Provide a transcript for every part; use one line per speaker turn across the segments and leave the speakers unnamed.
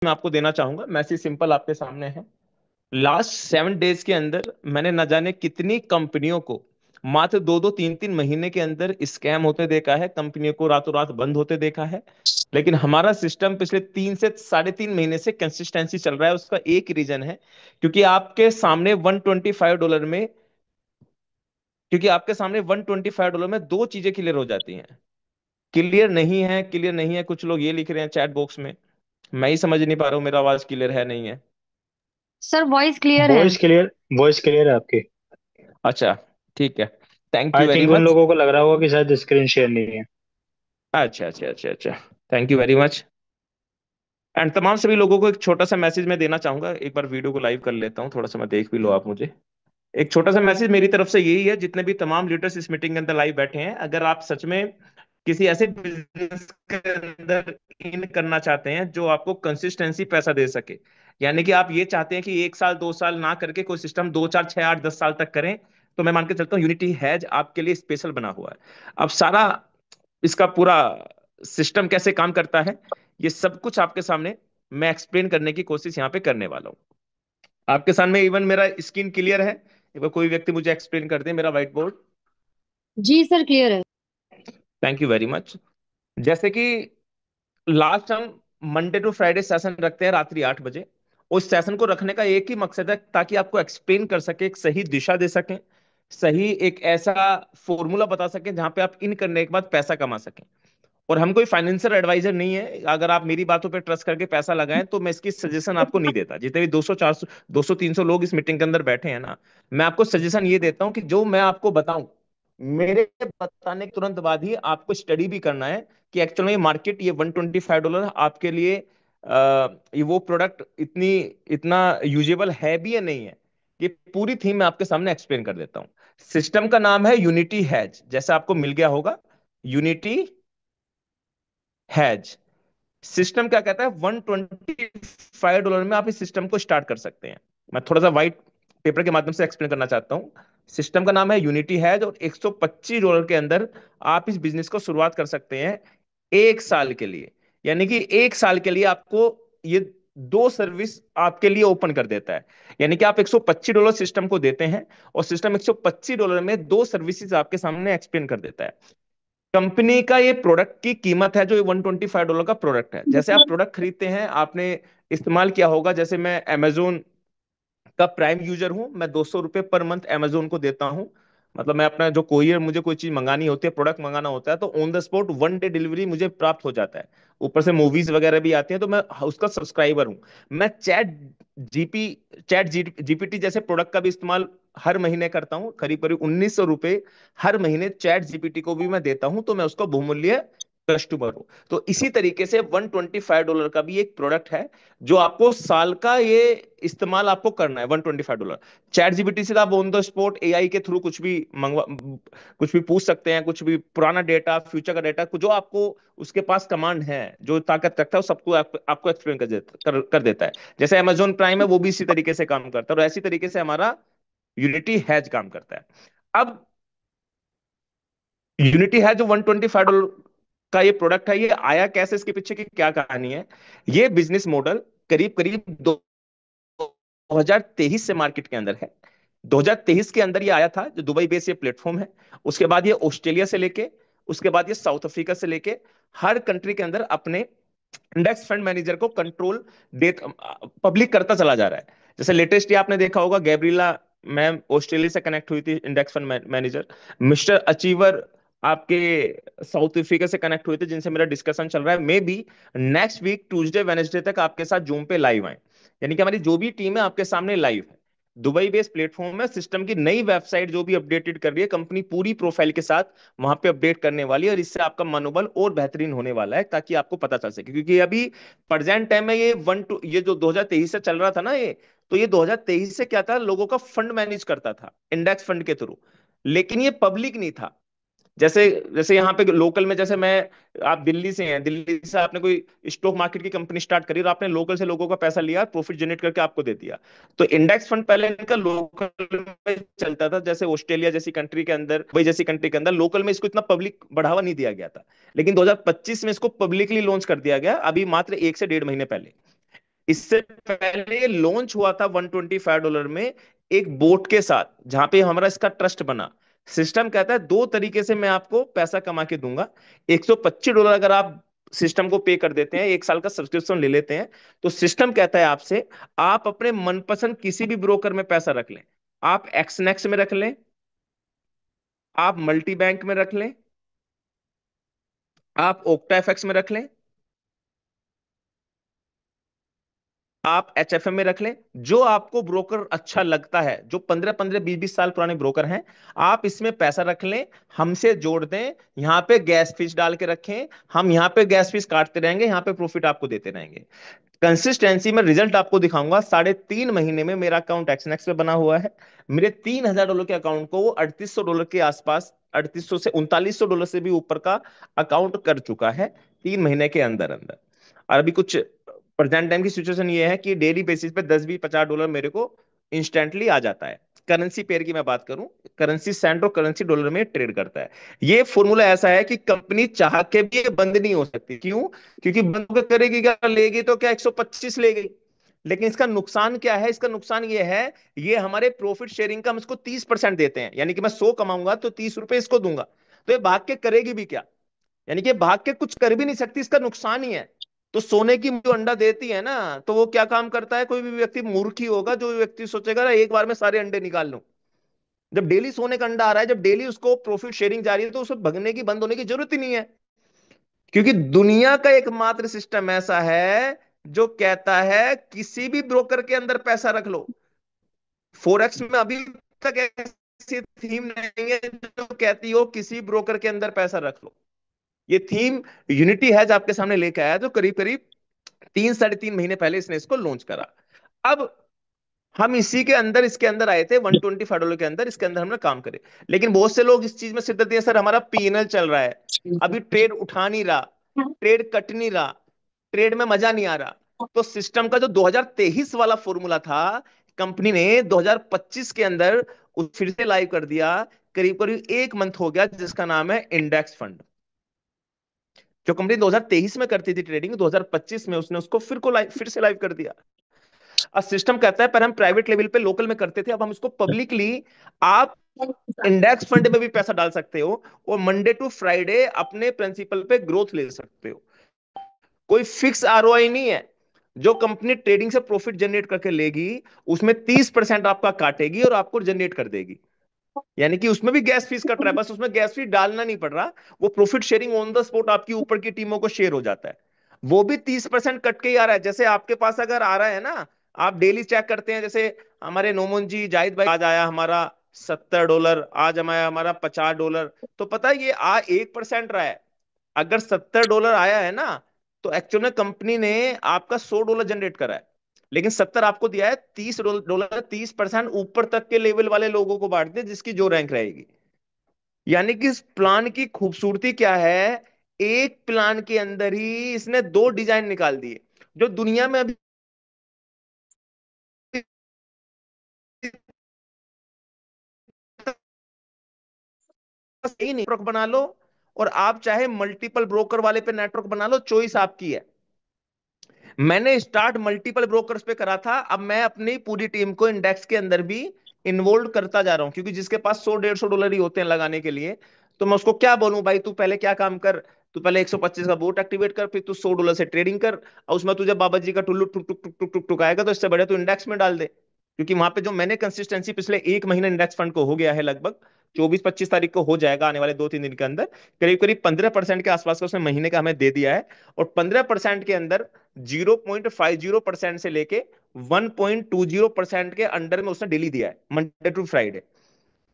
मैं आपको देना चाहूंगा, मैसेज सिंपल आपके सामने है। लास्ट 7 डेज के अंदर मैंने न जाने कितनी कंपनियों को मात्र 2-2 3-3 महीने के अंदर स्कैम होते देखा है, कंपनियों को रातों रात बंद होते देखा है। लेकिन हमारा सिस्टम पिछले 3 से 3.5 महीने से कंसिस्टेंसी चल रहा है। उसका एक रीजन है, क्योंकि आपके सामने $125 में क्योंकि आपके सामने $125 में दो चीजें क्लियर हो जाती हैं। क्लियर नहीं है, क्लियर नहीं है, कुछ लोग ये लिख रहे हैं चैट बॉक्स में। मैं ही समझ नहीं पा रहा हूँ मेरा आवाज क्लियर है नहीं है।
सर वॉइस क्लियर है।
हम्म।
वॉइस क्लियर है आपकी।
अच्छा, ठीक है। Thank you
I
very
think उन
मच।
लोगों को लग रहा होगा कि शायद स्क्रीन शेयर नहीं है।
अच्छा अच्छा अच्छा अच्छा। Thank you very much. And तमाम सभी लोगों को एक छोटा सा मैसेज मैं देना चाहूंगा। एक बार वीडियो को लाइव कर लेता हूँ, थोड़ा सा मैं देख भी लो आप मुझे। एक छोटा सा मैसेज मेरी तरफ से यही है, जितने भी तमाम लीडर्स इस मीटिंग के अंदर लाइव बैठे हैं, अगर आप सच में किसी ऐसे बिजनेस के अंदर इन करना चाहते हैं जो आपको कंसिस्टेंसी पैसा दे सके, यानी कि आप ये चाहते हैं कि 1 साल 2 साल ना करके कोई सिस्टम 2 4 6 8 10 साल तक करें, तो मैं मान के चलता हूँ यूनिटी हैज आपके लिए स्पेशल बना हुआ है। अब सारा इसका पूरा सिस्टम कैसे काम करता है, ये सब कुछ आपके सामने मैं एक्सप्लेन करने की कोशिश यहाँ पे करने वाला हूँ। आपके सामने इवन मेरा स्क्रीन क्लियर है। एक बार कोई व्यक्ति मुझे एक्सप्लेन कर दे मेरा व्हाइट बोर्ड।
जी सर क्लियर है।
Thank you very much. जैसे कि लास्ट हम मंडे टू फ्राइडे सेशन रखते हैं रात्रि 8 बजे। उस सेशन को रखने का एक ही मकसद है, ताकि आपको एक्सप्लेन कर सके, एक सही दिशा दे सकें, सही एक ऐसा फॉर्मूला बता सकें जहां पे आप इन करने के बाद पैसा कमा सकें। और हम कोई फाइनेंशियल एडवाइजर नहीं है, अगर आप मेरी बातों पे ट्रस्ट करके पैसा लगाएं तो मैं इसकी सजेशन आपको नहीं देता। जितने भी 200 400 200 300 लोग इस मीटिंग के अंदर बैठे हैं ना, मैं आपको सजेशन ये देता हूं कि जो मैं आपको बताऊं, मेरे बताने के तुरंत बाद ही आपको स्टडी भी करना है कि एक्चुअल में ये मार्केट, ये $125 आपके लिए ये वो प्रोडक्ट इतनी इतना यूजेबल है भी या नहीं है। ये पूरी थीम मैं आपके सामने एक्सप्लेन कर देता हूँ। सिस्टम का नाम है यूनिटी हैज, जैसा आपको मिल गया होगा, यूनिटी हैज। सिस्टम क्या कहता है, $125 में आप इस सिस्टम को स्टार्ट कर सकते हैं। मैं थोड़ा सा व्हाइट पेपर के माध्यम से एक्सप्लेन करना चाहता हूँ। सिस्टम का नाम है यूनिटी हैज, और $125 के अंदर आप इस बिजनेस को शुरुआत कर सकते हैं 1 साल के लिए। यानी कि 1 साल के लिए आपको ये दो सर्विस आपके लिए ओपन कर देता है। यानी कि आप $125 सिस्टम को देते हैं, और सिस्टम $125 में दो सर्विसेज आपके सामने एक्सप्लेन कर देता है। कंपनी का ये प्रोडक्ट की कीमत है, जो ये $125 का प्रोडक्ट है। जैसे आप प्रोडक्ट खरीदते हैं, आपने इस्तेमाल किया होगा, जैसे मैं अमेजोन का प्राइम यूजर हूं, मैं $200 पर मंथ अमेजोन को देता हूं। मतलब मैं अपना जो कोरियर, मुझे कोई चीज मंगानी होती है, प्रोडक्ट मंगाना होता है, तो on the spot 1 day delivery मुझे प्राप्त हो जाता है। ऊपर से मूवीज वगैरह भी आती हैं, तो मैं उसका सब्सक्राइबर हूँ। मैं जीपी जीपीटी जैसे प्रोडक्ट का भी इस्तेमाल हर महीने करता हूँ, करीब करीब ₹1900 हर महीने चैट जीपीटी को भी मैं देता हूं, तो मैं उसका बहुमूल्य कस्टमर हूं। तो इसी तरीके से $125 का भी एक प्रोडक्ट है, जो आपको साल का ये इस्तेमाल आपको करना है। $125 चैट जीपीटी से आप ऑन द स्पॉट एआई के थ्रू कुछ भी मंगवा, कुछ भी पूछ सकते हैं, कुछ भी पुराना डेटा, फ्यूचर का डेटा, जो आपको उसके पास कमांड है, जो ताकत रखता है, वो सबको आपको एक्सप्लेन कर देता है। जैसे अमेजोन प्राइम है, वो भी इसी तरीके से काम करता है, और इसी तरीके से हमारा यूनिटी हैज काम करता है। अब यूनिटी है जो $125 का ये प्रोडक्ट है, ये आया कैसे, इसके पीछे की क्या कहानी है। ये बिजनेस मॉडल करीब करीब 2023 से मार्केट के अंदर है। 2023 के अंदर ये आया था, जो दुबई बेस ये प्लेटफॉर्म है। उसके बाद ये ऑस्ट्रेलिया से लेके, उसके बाद ये साउथ अफ्रीका से लेके हर कंट्री के अंदर अपने इंडेक्स फंड मैनेजर को कंट्रोल दे पब्लिक करता चला जा रहा है। जैसे लेटेस्ट ये आपने देखा होगा, गैब्रिला मैम ऑस्ट्रेलिया से कनेक्ट हुई थी, index fund manager. Mister achiever आपके साउथ अफ्रीका से कनेक्ट हुए थे, जिनसे मेरा डिस्कशन चल रहा है। Maybe next week Tuesday Wednesday तक आपके साथ जूम पे लाइव आए। यानी कि हमारी जो भी टीम है आपके सामने लाइव है। दुबई बेस्ड प्लेटफॉर्म है, सिस्टम की नई वेबसाइट जो भी अपडेटेड कर रही है कंपनी, पूरी प्रोफाइल के साथ वहां पे अपडेट करने वाली है, और इससे आपका मनोबल और बेहतरीन होने वाला है, ताकि आपको पता चल सके। क्योंकि अभी प्रेजेंट टाइम में ये जो 2023 से चल रहा था ना, ये तो ये 2023 से क्या था, लोगों का फंड मैनेज करता था इंडेक्स फंड के थ्रू, लेकिन ये पब्लिक नहीं था। जैसे जैसे यहाँ पे लोकल में, जैसे मैं, आप दिल्ली से हैं, दिल्ली से आपने कोई स्टॉक मार्केट की कंपनी स्टार्ट करी, और आपने लोकल से लोगों का पैसा लिया, प्रॉफिट जनरेट करके आपको दे दिया। तो इंडेक्स फंड पहले इनका लोकल में चलता था, जैसे ऑस्ट्रेलिया जैसी कंट्री के अंदर, वही जैसी कंट्री के अंदर लोकल में इसको इतना पब्लिक बढ़ावा नहीं दिया गया था। लेकिन 2025 में इसको पब्लिकली लॉन्च कर दिया गया, अभी मात्र 1 से 1.5 महीने पहले। इससे पहले लॉन्च हुआ था $125 में, एक बोट के साथ, जहां पे हमारा इसका ट्रस्ट बना। सिस्टम कहता है दो तरीके से मैं आपको पैसा कमा के दूंगा। $125 अगर आप सिस्टम को पे कर देते हैं, एक साल का सब्सक्रिप्शन ले लेते हैं, तो सिस्टम कहता है आपसे, आप अपने मनपसंद किसी भी ब्रोकर में पैसा रख लें। आप एक्सनेक्स में रख लें, आप मल्टी बैंक में रख लें, आप ओक्टा एफएक्स में रख लें, आप एचएफएम में रख लें। जो आपको ब्रोकर अच्छा लगता है, जो 15-15 20-20 साल पुराने ब्रोकर हैं, आप इसमें पैसा रख लें, हमसे जोड़ दें। यहाँ पे गैस फीस डाल के रखें, हम यहाँ पे गैस फीस काटते रहेंगे, यहाँ पे प्रॉफिट आपको देते रहेंगे। कंसिस्टेंसी में रिजल्ट आपको दिखाऊंगा। 3.5 महीने में मेरा अकाउंट एक्सनेक्स पे बना हुआ है। मेरे $3,000 के अकाउंट को वो $3,800 के आसपास, 3800 से $3,900 से भी ऊपर का अकाउंट कर चुका है 3 महीने के अंदर अंदर। और अभी कुछ प्रेजेंट टाइम की सिचुएशन ये है कि डेली बेसिस पे 10-20-50 डॉलर मेरे को इंस्टेंटली आ जाता है। करेंसी पेयर की मैं बात करूं, करेंसी सेंट और करेंसी डॉलर में ट्रेड करता है। ये फॉर्मूला ऐसा है कि कंपनी चाह के भी ये बंद नहीं हो सकती। क्यों? क्योंकि बंद होकर करेगी क्या, लेगी तो क्या 125 ले गई। लेकिन इसका नुकसान क्या है? इसका नुकसान ये है, ये हमारे प्रॉफिट शेयरिंग का हम इसको 30% देते हैं, यानी कि मैं 100 कमाऊंगा तो ₹30 इसको दूंगा। तो ये भाग के करेगी भी क्या? यानी कि भाग के कुछ कर भी नहीं सकती, इसका नुकसान ही है। तो सोने की जो अंडा देती है ना, तो वो क्या काम करता है? कोई भी व्यक्ति मूर्ख ही होगा जो व्यक्ति सोचेगा ना एक बार में सारे अंडे निकाल लूं। जब डेली सोने का अंडा आ रहा है, जब डेली उसको प्रॉफिट शेयरिंग जा रही है, तो उसे भगने की, बंद होने की जरूरत ही नहीं है। क्योंकि दुनिया का एकमात्र सिस्टम ऐसा है जो कहता है किसी भी ब्रोकर के अंदर पैसा रख लो। फोरेक्स में अभी तक ऐसी थीम नहीं है जो कहती हो किसी ब्रोकर के अंदर पैसा रख लो। ये थीम यूनिटी हैज आपके सामने लेके आया, जो करीब करीब 3-3.5 महीने पहले इसने इसको लॉन्च करा। अब हम इसी के अंदर, इसके अंदर आए थे $125 के अंदर, इसके अंदर हमने काम करे। लेकिन बहुत से लोग इस चीज में सिद्ध दिए, सर हमारा पीएनएल चल रहा है, अभी ट्रेड उठा नहीं रहा, ट्रेड कट नहीं रहा, ट्रेड में मजा नहीं आ रहा। तो सिस्टम का जो 2023 वाला फॉर्मूला था, कंपनी ने 2025 के अंदर फिर से लाइव कर दिया। करीब करीब एक मंथ हो गया, जिसका नाम है इंडेक्स फंड। जो कंपनी 2023 में करती थी ट्रेडिंग, 2025 में उसने उसको फिर से लाइव कर दिया। अब सिस्टम कहता है पर हम प्राइवेट लेवल पे लोकल में करते थे, अब हम इसको पब्लिकली, आप इंडेक्स फंड में भी पैसा डाल सकते हो और मंडे टू फ्राइडे अपने प्रिंसिपल पे ग्रोथ ले सकते हो। कोई फिक्स आरओआई नहीं है। जो कंपनी ट्रेडिंग से प्रॉफिट जनरेट करके लेगी, उसमें 30% आपका काटेगी और आपको जनरेट कर देगी। यानी कि उसमें भी गैस फीस कट रहा है, बस उसमें गैस फीस डालना नहीं पड़ रहा। वो profit sharing on the spot आपकी ऊपर की टीमों को शेयर हो जाता है। वो भी 30% कट के ही आ रहा है। जैसे आपके पास अगर आ रहा है ना, आप डेली चेक करते हैं, जैसे हमारे नोमन जी, जाहिद भाई, आज आया हमारा $70, आज हमारा हमारा $50, तो पता है ये आ 1% रहा है। अगर $70 आया है ना, तो एक्चुअल में कंपनी ने आपका $100 जनरेट करा है। लेकिन 70 आपको दिया है, $30, 30% ऊपर तक के लेवल वाले लोगों को बांट दिया, जिसकी जो रैंक रहेगी। यानी कि इस प्लान की खूबसूरती क्या है, एक प्लान के अंदर ही इसने दो डिजाइन निकाल दिए, जो दुनिया में अभी सही नहीं। नेटवर्क बना लो, और आप चाहे मल्टीपल ब्रोकर वाले पे नेटवर्क बना लो, चॉइस आपकी है। मैंने स्टार्ट मल्टीपल ब्रोकर्स पे करा था, अब मैं अपनी पूरी टीम को इंडेक्स के अंदर भी इन्वॉल्व करता जा रहा हूं, क्योंकि जिसके पास 100-150 डॉलर ही होते हैं लगाने के लिए, तो मैं उसको क्या बोलूं, भाई तू पहले क्या काम कर, तू पहले 125 का बोट एक्टिवेट कर, फिर तू $100 से ट्रेडिंग कर, और उसमें तुझे बाबा जी का टुल्लू टुक टुक टुक टुक टुक टुक आएगा, तो इससे बड़े तू इंडेक्स में डाल दे। क्योंकि वहां पे जो मैंने कंसिस्टेंसी पिछले एक महीने इंडेक्स फंड को हो गया है, लगभग 24-25 तारीख को हो जाएगा, आने वाले 2-3 दिन के अंदर करीब करीब 15% के आसपास का उसने महीने का हमें दे दिया है। और 15% के अंदर 0.50% से लेके 1.20% के अंडर में उसने डेली दिया है, मंडे टू फ्राइडे।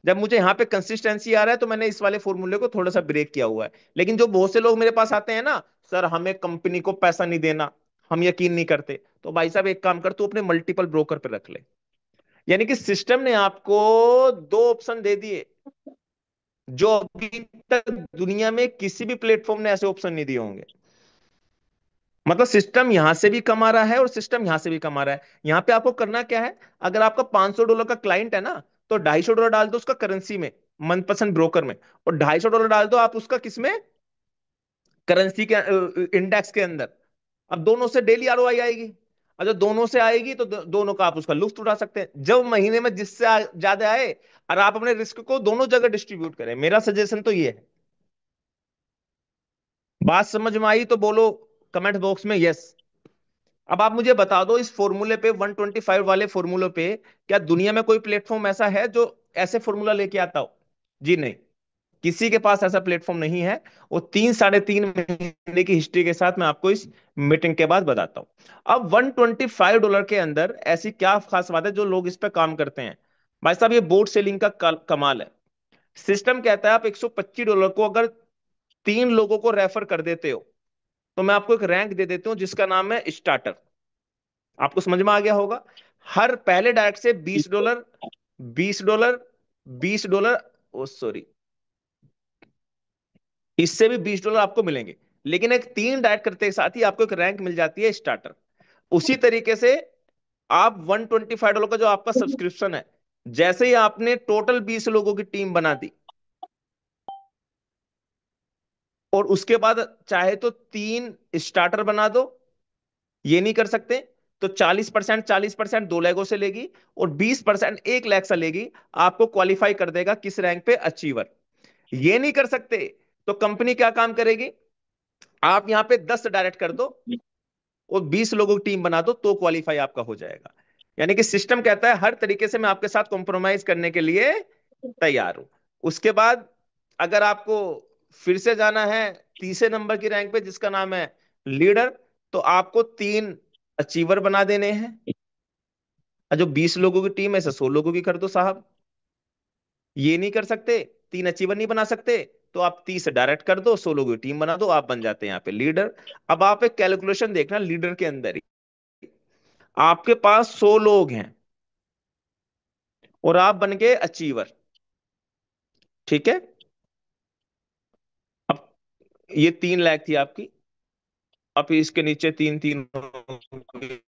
जब मुझे यहाँ पे कंसिस्टेंसी आ रहा है, तो मैंने इस वाले फॉर्मूले को थोड़ा सा ब्रेक किया हुआ है। लेकिन जो बहुत से लोग मेरे पास आते हैं ना, सर हमें कंपनी को पैसा नहीं देना, हम यकीन नहीं करते, तो भाई साहब एक काम कर, तू अपने मल्टीपल ब्रोकर पे रख ले। यानी कि सिस्टम ने आपको दो ऑप्शन दे दिए, जो अभी तक दुनिया में किसी भी प्लेटफॉर्म ने ऐसे ऑप्शन नहीं दिए होंगे। मतलब सिस्टम यहां से भी कमा रहा है और सिस्टम यहां से भी कमा रहा है। यहां पे आपको करना क्या है, अगर आपका $500 का क्लाइंट है ना, तो $250 डाल दो उसका करेंसी में, मनपसंद ब्रोकर में, और $250 डाल दो आप उसका किसमें, करेंसी के इंडेक्स के अंदर। अब दोनों से डेली आरओआई आएगी। और जब दोनों से आएगी तो दोनों का आप उसका लुत्फ उठा सकते हैं। जब महीने में जिससे ज्यादा आए, और आप अपने रिस्क को दोनों जगह डिस्ट्रीब्यूट करें, मेरा सजेशन तो ये है। बात समझ में आई तो बोलो कमेंट बॉक्स में यस। अब आप मुझे बता दो, इस फॉर्मूले पे 125 वाले फॉर्मूले पे क्या दुनिया में कोई प्लेटफॉर्म ऐसा है जो ऐसे फॉर्मूला लेके आता हो? जी नहीं, किसी के पास ऐसा प्लेटफॉर्म नहीं है। वो 3 साढ़े 3 महीने की हिस्ट्री के साथ मैं आपको इस मीटिंग के बाद बताता हूं। अब $125 के अंदर ऐसी क्या खास बात है जो लोग इस पे काम करते हैं? भाई साहब, ये बोर्ड सेलिंग का कमाल है। सिस्टम कहता है आप $125 को अगर 3 लोगों को रेफर कर देते हो, तो मैं आपको एक रैंक दे देता हूं जिसका नाम है स्टार्टर। आपको समझ में आ गया होगा। हर पहले डायरेक्ट से $20, $20, $20, ओ सॉरी, इससे भी $20 आपको मिलेंगे। लेकिन एक 3 डायरेक्ट करते के साथ ही आपको एक रैंक मिल जाती है स्टार्टर। उसी तरीके से आप $125 का जो आपका सब्सक्रिप्शन है, जैसे ही आपने टोटल 20 लोगों की टीम बना दी, और उसके बाद चाहे तो 3 स्टार्टर बना दो, ये नहीं कर सकते तो 40%, 40% 2 लाखों से लेगी, और 20% 1 लाख से लेगी, आपको क्वालिफाई कर देगा किस रैंक पे? अचीवर। ये नहीं कर सकते तो कंपनी क्या काम करेगी? आप यहां पे 10 डायरेक्ट कर दो और 20 लोगों की टीम बना दो, तो क्वालिफाई आपका हो जाएगा। यानी कि सिस्टम कहता है हर तरीके से मैं आपके साथ कॉम्प्रोमाइज करने के लिए तैयार हूं। उसके बाद अगर आपको फिर से जाना है तीसरे नंबर की रैंक पे जिसका नाम है लीडर, तो आपको 3 अचीवर बना देने हैं। और जो 20 लोगों की टीम है, ऐसे 100 लोगों की कर दो साहब। ये नहीं कर सकते, 3 अचीवर नहीं बना सकते, तो आप 30 डायरेक्ट कर दो, 100 लोगों की टीम बना दो, आप बन जाते हैं यहाँ पे लीडर। अब आप एक कैलकुलेशन देखना, लीडर के अंदर ही आपके पास 100 लोग हैं और आप बन गए अचीवर। ठीक है। अब ये 3 लाख थी आपकी। अब इसके नीचे तीन तीन होगी,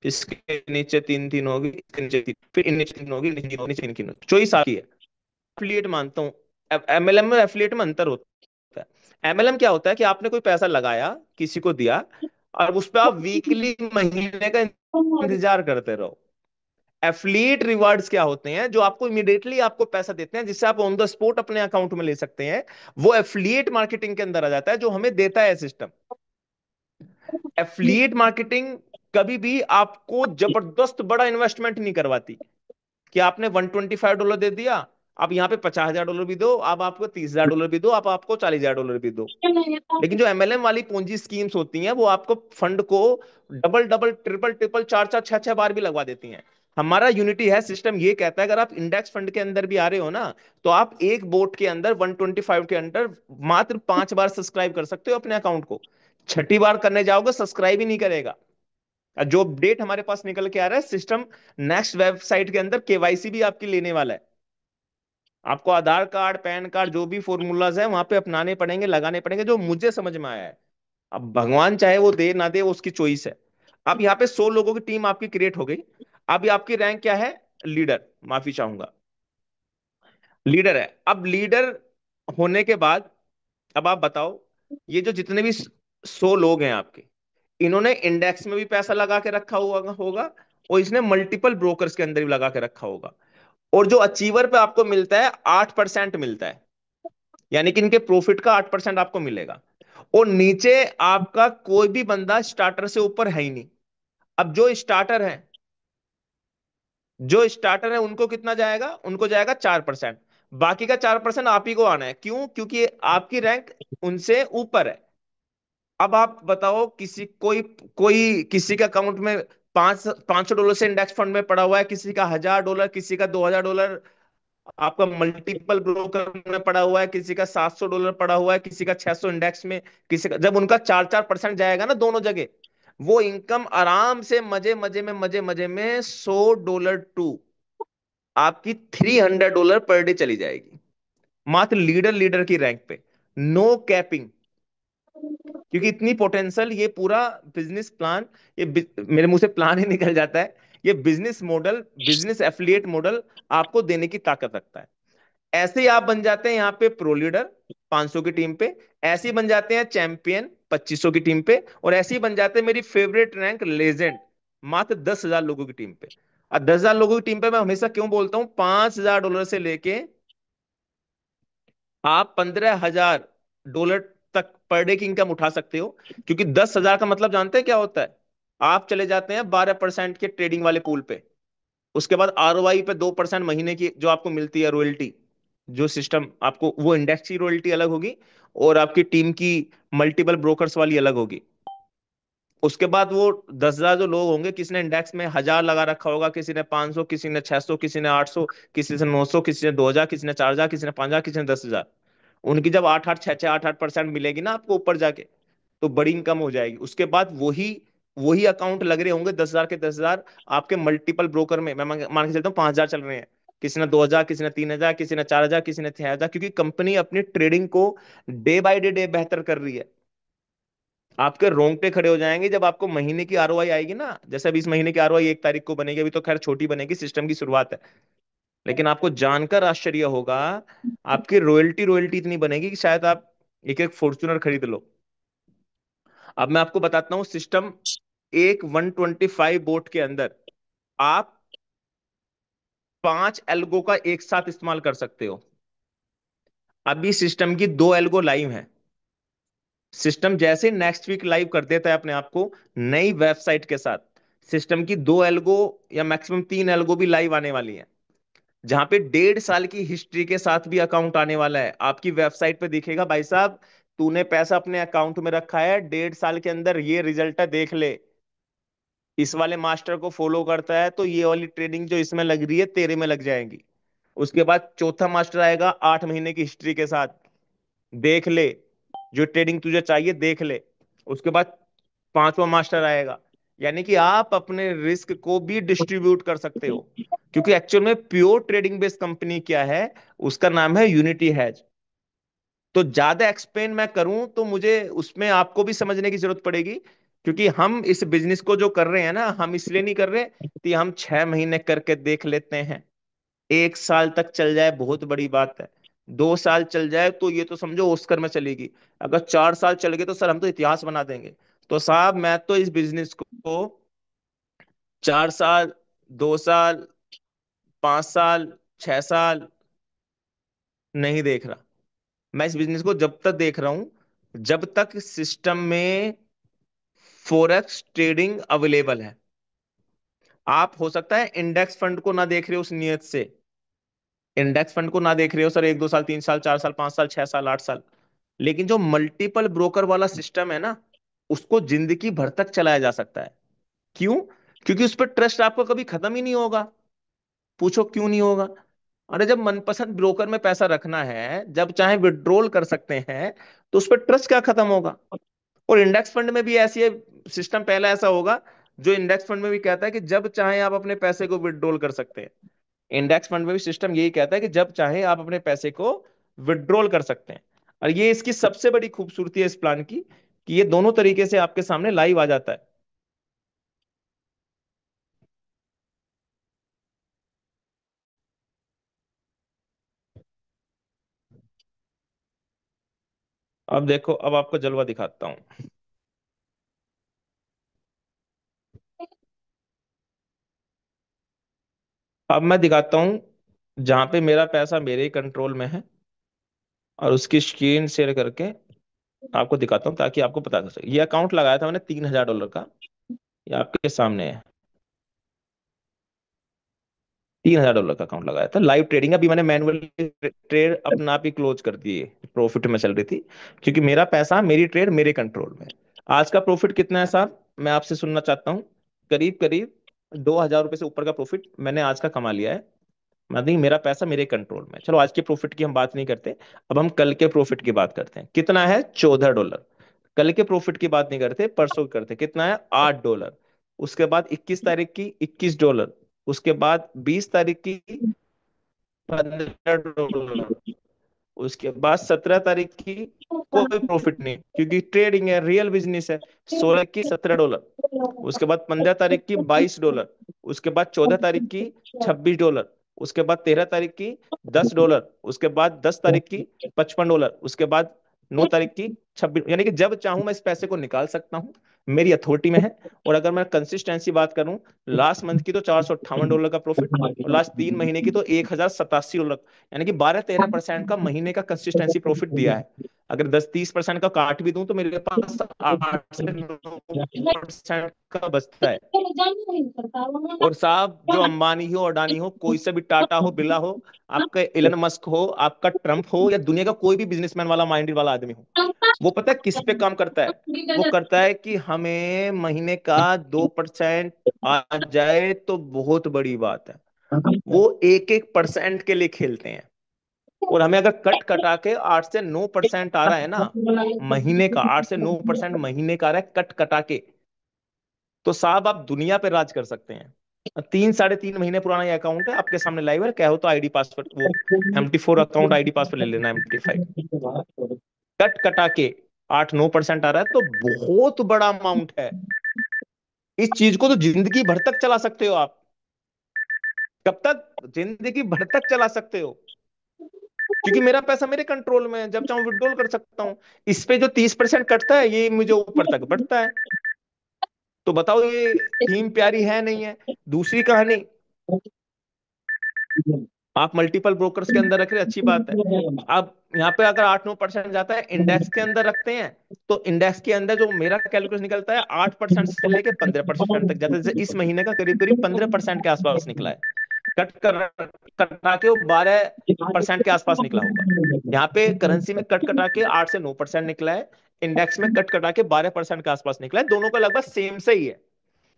इसके नीचे तीन तीन होगी, इसके नीचे तीन, फिर इन नीचे तीन होगी, नीचे तीन होगी, नीचे तीन तीन होगी। चॉइस आपकी है। एफिलिएट मानता हूँ। एमएलएम में एफिलिएट में अंतर होता है। एमएलएम क्या होता है कि आपने कोई पैसा लगाया, किसी को दिया, और उस पर आप वीकली, महीने का इंतजार करते रहो। एफिलिएट रिवार्ड्स क्या होते हैं? जो आपको इमीडिएटली आपको पैसा देते हैं, जिससे आप ऑन द स्पॉट अपने अकाउंट में ले सकते हैं। वो एफिलिएट मार्केटिंग के अंदर आ जाता है, जो हमें देता है सिस्टम। एफिलिएट मार्केटिंग कभी भी आपको जबरदस्त बड़ा इन्वेस्टमेंट नहीं करवाती कि आपने $125 दे दिया, अब यहाँ पे $50,000 भी दो, अब आपको $30,000 भी दो, अब आपको $40,000 भी दो। लेकिन जो एमएलएम वाली पूंजी स्कीम्स होती हैं, वो आपको फंड को डबल डबल, ट्रिपल ट्रिपल, चार चार, छह छह बार भी लगवा देती हैं। हमारा यूनिटी है सिस्टम ये कहता है अगर आप इंडेक्स फंड के अंदर भी आ रहे हो ना, तो आप एक बोट के अंदर 125 के अंदर मात्र 5 बार सब्सक्राइब कर सकते हो अपने अकाउंट को। छठी बार करने जाओगे सब्सक्राइब ही नहीं करेगा। जो अपडेट हमारे पास निकल के आ रहा है, सिस्टम नेक्स्ट वेबसाइट के अंदर केवाईसी भी आपकी लेने वाला है। आपको आधार कार्ड, पैन कार्ड, जो भी फॉर्मूलाज है वहां पे अपनाने पड़ेंगे, लगाने पड़ेंगे, जो मुझे समझ में आया है। अब भगवान चाहे वो दे ना दे, वो उसकी चॉइस है। अब यहाँ पे 100 लोगों की टीम आपकी क्रिएट हो गई। अब आपकी रैंक क्या है? लीडर, माफी चाहूंगा, लीडर है। अब लीडर होने के बाद अब आप बताओ, ये जो जितने भी 100 लोग हैं आपके, इन्होंने इंडेक्स में भी पैसा लगा के रखा हुआ होगा, और इसने मल्टीपल ब्रोकर्स के अंदर भी लगा के रखा होगा। और जो अचीवर पे आपको मिलता है 8% मिलता है, यानी कि इनके प्रॉफिट का 8% आपको मिलेगा। और नीचे आपका कोई भी बंदा स्टार्टर से ऊपर है ही नहीं। अब जो स्टार्टर है उनको कितना जाएगा? उनको जाएगा 4%। बाकी का 4% आप ही को आना है। क्यों? क्योंकि आपकी रैंक उनसे ऊपर है। अब आप बताओ, किसी कोई कोई किसी के अकाउंट में $500 से इंडेक्स फंड में पड़ा हुआ है, किसी का $1,000, किसी का $2,000 आपका मल्टीपल ब्रोकर में पड़ा हुआ है, किसी का $700 पड़ा हुआ है, किसी का 600 इंडेक्स में, किसी का, जब उनका 4-4% जाएगा ना दोनों जगह, वो इनकम आराम से मजे मजे में $100 टू आपकी $300 पर डे चली जाएगी, मात्र लीडर लीडर की रैंक पे। No capping. क्योंकि इतनी पोटेंशियल, ये पूरा बिजनेस प्लान, मेरे मुंह से प्लान ही निकल जाता है। ये business model, business affiliate model आपको देने की ताकत रखता है। ऐसे ही आप बन जाते हैं यहाँ पे प्रो लीडर। 500 की टीम पे, ऐसे ही बन जाते हैं चैंपियन 2500 की टीम पे, और ऐसे ही बन जाते हैं मेरी फेवरेट रैंक लेजेंड मात्र 10,000 लोगों की टीम पे। और 10,000 लोगों की टीम पे मैं हमेशा क्यों बोलता हूँ, $5,000 से लेके आप $15,000 तक पर डे की इनकम उठा सकते हो। क्योंकि 10,000 का मतलब जानते हैं क्या होता है? आप चले जाते हैं 12% के ट्रेडिंग वाले पूल पे, उसके बाद आरओआई पे 2% महीने की जो आपको मिलती है रॉयल्टी, जो सिस्टम आपको, वो इंडेक्स की रॉयल्टी अलग होगी, और आपकी टीम की मल्टीपल ब्रोकर्स वाली अलग होगी। उसके बाद वो 10,000 जो लोग होंगे, किसी ने इंडेक्स में 1,000 लगा रखा होगा, किसी ने 500, किसी ने 600, किसी ने 800, किसी ने 900, किसी ने 2,000, किसी ने 4,000, किसी ने 5,000, किसी ने 10,000। उनकी जब 8-8 6-6 8-8% मिलेगी ना आपको ऊपर जाके, तो बड़ी इनकम हो जाएगी। उसके बाद वही वही अकाउंट लग रहे होंगे 10,000 के 10,000 आपके मल्टीपल ब्रोकर में। मैं मान के चलता हूँ 5,000 चल रहे हैं, किसी ने 2,000, किसी ने 3,000, किसी ने 4,000, किसी ने 6,000, क्योंकि कंपनी अपनी ट्रेडिंग को डे बाय डे बेहतर कर रही है। आपके रोंगटे खड़े हो जाएंगे जब आपको महीने की आरओआई आएगी ना। जैसे अभी इस महीने की आरओआई 1 तारीख को बनेगी, अभी तो खैर छोटी बनेगी, सिस्टम की शुरुआत है। लेकिन आपको जानकर आश्चर्य होगा, आपकी रॉयल्टी रॉयल्टी इतनी बनेगी कि शायद आप एक एक फॉर्च्यूनर खरीद लो। अब मैं आपको बताता हूँ सिस्टम, एक 125 बोट के अंदर आप 5 एल्गो का एक साथ इस्तेमाल कर सकते हो। अभी सिस्टम की 2 एल्गो लाइव है। सिस्टम जैसे नेक्स्ट वीक लाइव कर देता है अपने आप को नई वेबसाइट के साथ, सिस्टम की 2 एल्गो या मैक्सिमम 3 एल्गो भी लाइव आने वाली है, जहां पे 1.5 साल की हिस्ट्री के साथ भी अकाउंट आने वाला है। आपकी वेबसाइट पे दिखेगा, भाई साहब तूने पैसा अपने अकाउंट में रखा है, 1.5 साल के अंदर ये रिजल्ट है, देख ले। इस वाले मास्टर को फॉलो करता है तो ये वाली ट्रेडिंग जो इसमें लग रही है तेरे में लग जाएगी। उसके बाद चौथा मास्टर आएगा 8 महीने की हिस्ट्री के साथ, देख ले, जो ट्रेडिंग तुझे चाहिए देख ले। उसके बाद पांचवा मास्टर आएगा। यानी कि आप अपने रिस्क को भी डिस्ट्रीब्यूट कर सकते हो। क्योंकि एक्चुअल में प्योर ट्रेडिंग बेस्ड कंपनी क्या है, उसका नाम है यूनिटी हैज। तो ज्यादा एक्सप्लेन मैं करूं तो मुझे उसमें आपको भी समझने की जरूरत पड़ेगी। क्योंकि हम इस बिजनेस को जो कर रहे हैं ना, हम इसलिए नहीं कर रहे कि हम 6 महीने करके देख लेते हैं। 1 साल तक चल जाए बहुत बड़ी बात है, 2 साल चल जाए तो ये तो समझो ऑस्कर में चलेगी। अगर 4 साल चल गए तो सर हम तो इतिहास बना देंगे। तो साहब मैं तो इस बिजनेस को 4 साल, 2 साल, 5 साल, 6 साल नहीं देख रहा। मैं इस बिजनेस को जब तक देख रहा हूं जब तक सिस्टम में फॉरेक्स ट्रेडिंग अवेलेबल है। आप हो सकता है इंडेक्स फंड को ना देख रहे हो उस नियत से, इंडेक्स फंड को ना देख रहे हो सर 1 2 साल 3 साल 4 साल 5 साल 6 साल 8 साल, लेकिन जो मल्टीपल ब्रोकर वाला सिस्टम है ना, उसको जिंदगी भर तक चलाया जा सकता है। क्यों? क्योंकि उस पर ट्रस्ट आपका कभी खत्म ही नहीं होगा। पूछो क्यों नहीं होगा? अरे जब मनपसंद ब्रोकर में पैसा रखना है, जब चाहे विड्रॉल कर सकते हैं, तो उस पर ट्रस्ट क्या खत्म होगा? और इंडेक्स फंड में भी ऐसी है, सिस्टम पहला ऐसा होगा जो इंडेक्स फंड में भी कहता है कि जब चाहे आप अपने पैसे को विड्रॉल कर सकते हैं। इंडेक्स फंड में भी सिस्टम यही कहता है कि जब चाहे आप अपने पैसे को विड्रॉल कर सकते हैं। और ये इसकी सबसे बड़ी खूबसूरती है इस प्लान की, कि ये दोनों तरीके से आपके सामने लाइव आ जाता है। अब देखो, अब आपको जलवा दिखाता हूं। अब मैं दिखाता हूं जहां पे मेरा पैसा मेरे ही कंट्रोल में है, और उसकी स्क्रीन शेयर करके आपको दिखाता हूँ ताकि आपको पता चल सके। ये अकाउंट लगाया था मैंने $3,000 का, ये आपके सामने है। $3,000 का अकाउंट लगाया था, लाइव ट्रेडिंग। अभी मैंने मैनुअली ट्रेड अपना आप ही क्लोज कर दिए, प्रॉफिट में चल रही थी। क्योंकि मेरा पैसा, मेरी ट्रेड मेरे कंट्रोल में है। आज का प्रॉफिट कितना है साहब, मैं आपसे सुनना चाहता हूँ। करीब करीब $2,000 से ऊपर का प्रॉफिट मैंने आज का कमा लिया है। मैं नहीं, मेरा पैसा मेरे कंट्रोल में है। चलो आज के प्रॉफिट की हम बात नहीं करते, अब हम कल के प्रॉफिट की बात करते हैं। कितना है? $14। कल के प्रॉफिट की बात नहीं करते, परसों की करते। कितना है? $8। उसके बाद 21 तारीख की $21। उसके बाद 20 तारीख की $15। उसके बाद 17 तारीख की कोई प्रॉफिट नहीं, क्योंकि ट्रेडिंग है, रियल बिजनेस है। 16 की $17। उसके बाद 15 तारीख की $22। उसके बाद 14 तारीख की $26। उसके बाद 13 तारीख की $10, उसके बाद 10 तारीख की $55, उसके बाद 9 तारीख की 26, यानी कि जब चाहूं मैं इस पैसे को निकाल सकता हूं, मेरी अथॉरिटी में है। और अगर मैं कंसिस्टेंसी बात करूं, लास्ट मंथ की तो $458 का प्रॉफिट, और लास्ट 3 महीने की तो $1087, यानी कि 12-13% का महीने का कंसिस्टेंसी प्रॉफिट दिया है। अगर 10-30% का काट भी दूं तो मेरे पास 8 से 9% का बचता है। और साहब, जो अंबानी हो, अडानी हो, कोई से भी, टाटा हो, बिरला हो, आपका एलन मस्क हो, आपका ट्रम्प हो, या दुनिया का कोई भी बिजनेसमैन वाला माइंडेड वाला आदमी हो, वो पता है किस पे काम करता है? वो करता है कि हमें महीने का 2% आ जाए तो बहुत बड़ी बात है। वो एक एक परसेंट के लिए खेलते हैं। और हमें अगर कट कटा के 8 से 9% आ रहा है ना, महीने का 8 से 9% महीने का आ रहा है कट कटा के, तो साहब आप दुनिया पे राज कर सकते हैं। 3 साढ़े 3 महीने पुराना ये अकाउंट है, आपके सामने लाइव है, क्या हो तो आईडी पासवर्ड, वो MT4 अकाउंट आईडी पासवर्ड ले लेना, MT5। कट कटा के 8-9% आ रहा है, तो बहुत बड़ा अमाउंट है। इस चीज को तो जिंदगी भर तक चला सकते हो आप। कब तक? जिंदगी भर तक चला सकते हो, क्योंकि मेरा पैसा मेरे कंट्रोल में है, जब चाहूं विड्रॉल कर सकता हूं। इस पे जो 30% कटता है, ये मुझे ऊपर तक बढ़ता है। तो बताओ, ये थीम प्यारी है नहीं है? दूसरी कहानी, आप मल्टीपल ब्रोकर्स के अंदर रख रहे हैं, अच्छी बात है। अब यहाँ पे अगर 8-9% जाता है, इंडेक्स के अंदर रखते हैं, तो इंडेक्स के अंदर जो मेरा कैलकुलेशन निकलता है, 8% से लेके 15% तक जाता है। जैसे इस महीने का करीब करीब 15% के आसपास निकला है। कट कर कटा के वो 12% के आसपास निकला होगा। यहाँ पे करेंसी में कट कटा के 8 से 9% निकला है, इंडेक्स में कट कटा के 12% के आसपास निकला है। दोनों का लगभग सेम से ही है।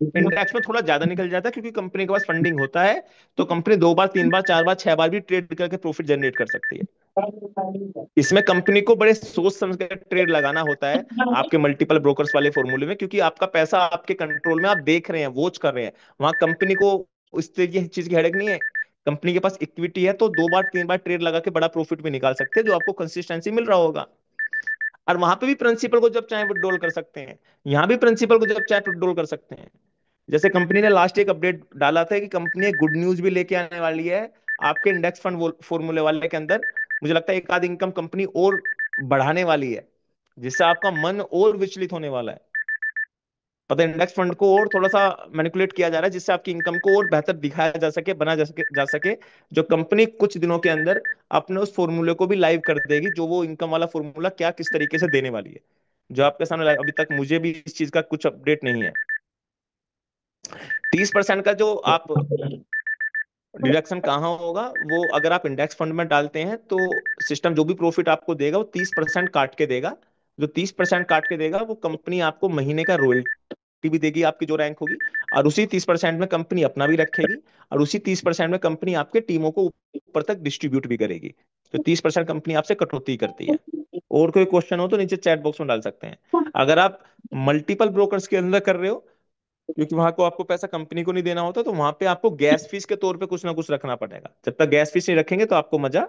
इंडेक्स में थोड़ा ज्यादा निकल जाता है, क्योंकि कंपनी के पास फंडिंग होता है, तो कंपनी 2 बार 3 बार 4 बार 6 बार भी ट्रेड करके प्रॉफिट जनरेट कर सकती है। इसमें कंपनी को बड़े सोच समझ कर ट्रेड लगाना होता है, आपके मल्टीपल ब्रोकर्स वाले फॉर्मूले में, क्योंकि आपका पैसा आपके कंट्रोल में, आप देख रहे हैं, वॉच कर रहे हैं। वहां कंपनी को इस तरीके की चीज की हेडेक नहीं है। कंपनी के पास इक्विटी है, तो 2 बार 3 बार ट्रेड लगा के बड़ा प्रॉफिट भी निकाल सकते हैं, जो आपको कंसिस्टेंसी मिल रहा होगा। और वहां पे भी प्रिंसिपल को जब चाहे विड्रॉल कर सकते हैं, यहाँ भी प्रिंसिपल को जब चाहे विड्रॉल कर सकते हैं। जैसे कंपनी ने लास्ट एक अपडेट डाला था कि कंपनी एक गुड न्यूज भी लेके आने वाली है आपके इंडेक्स फंड फॉर्मूले वाले के अंदर। मुझे लगता है एक आध इनकम कंपनी और बढ़ाने वाली है, जिससे आपका मन और विचलित होने वाला है। पता है, इंडेक्स फंड को और थोड़ा सा मैनिपुलेट किया जा रहा है, जिससे आपकी इनकम को और बेहतर दिखाया जा सके, बना जा सके। जो कंपनी कुछ दिनों के अंदर अपने उस फॉर्मूले को भी लाइव कर देगी, जो वो इनकम वाला फॉर्मूला क्या किस तरीके से देने वाली है, जो आपके सामने अभी तक मुझे भी इस चीज का कुछ अपडेट नहीं है। 30% का जो आप डिडक्शन कहाँ होगा, वो अगर आप इंडेक्स फंड में डालते हैं, तो सिस्टम जो भी प्रॉफिट आपको देगा, वो 30% काट के देगा। जो 30% काट के देगा, वो कंपनी आपको महीने का रॉयल्टी भी देगी, आपकी जो रैंक होगी। और उसी 30% में कंपनी अपना भी रखेगी, और उसी 30% में कंपनी आपके टीमों को ऊपर तक डिस्ट्रीब्यूट भी करेगी। तो 30% कंपनी आपसे कटौती करती है। और कोई क्वेश्चन हो तो नीचे चैट बॉक्स में डाल सकते हैं। अगर आप मल्टीपल ब्रोकर्स के अंदर कर रहे हो, क्योंकि वहां को आपको पैसा कंपनी को नहीं देना होता, तो वहां पे आपको गैस फीस के तौर पे कुछ ना कुछ रखना पड़ेगा। जब तक गैस फीस नहीं रखेंगे, तो आपको मजा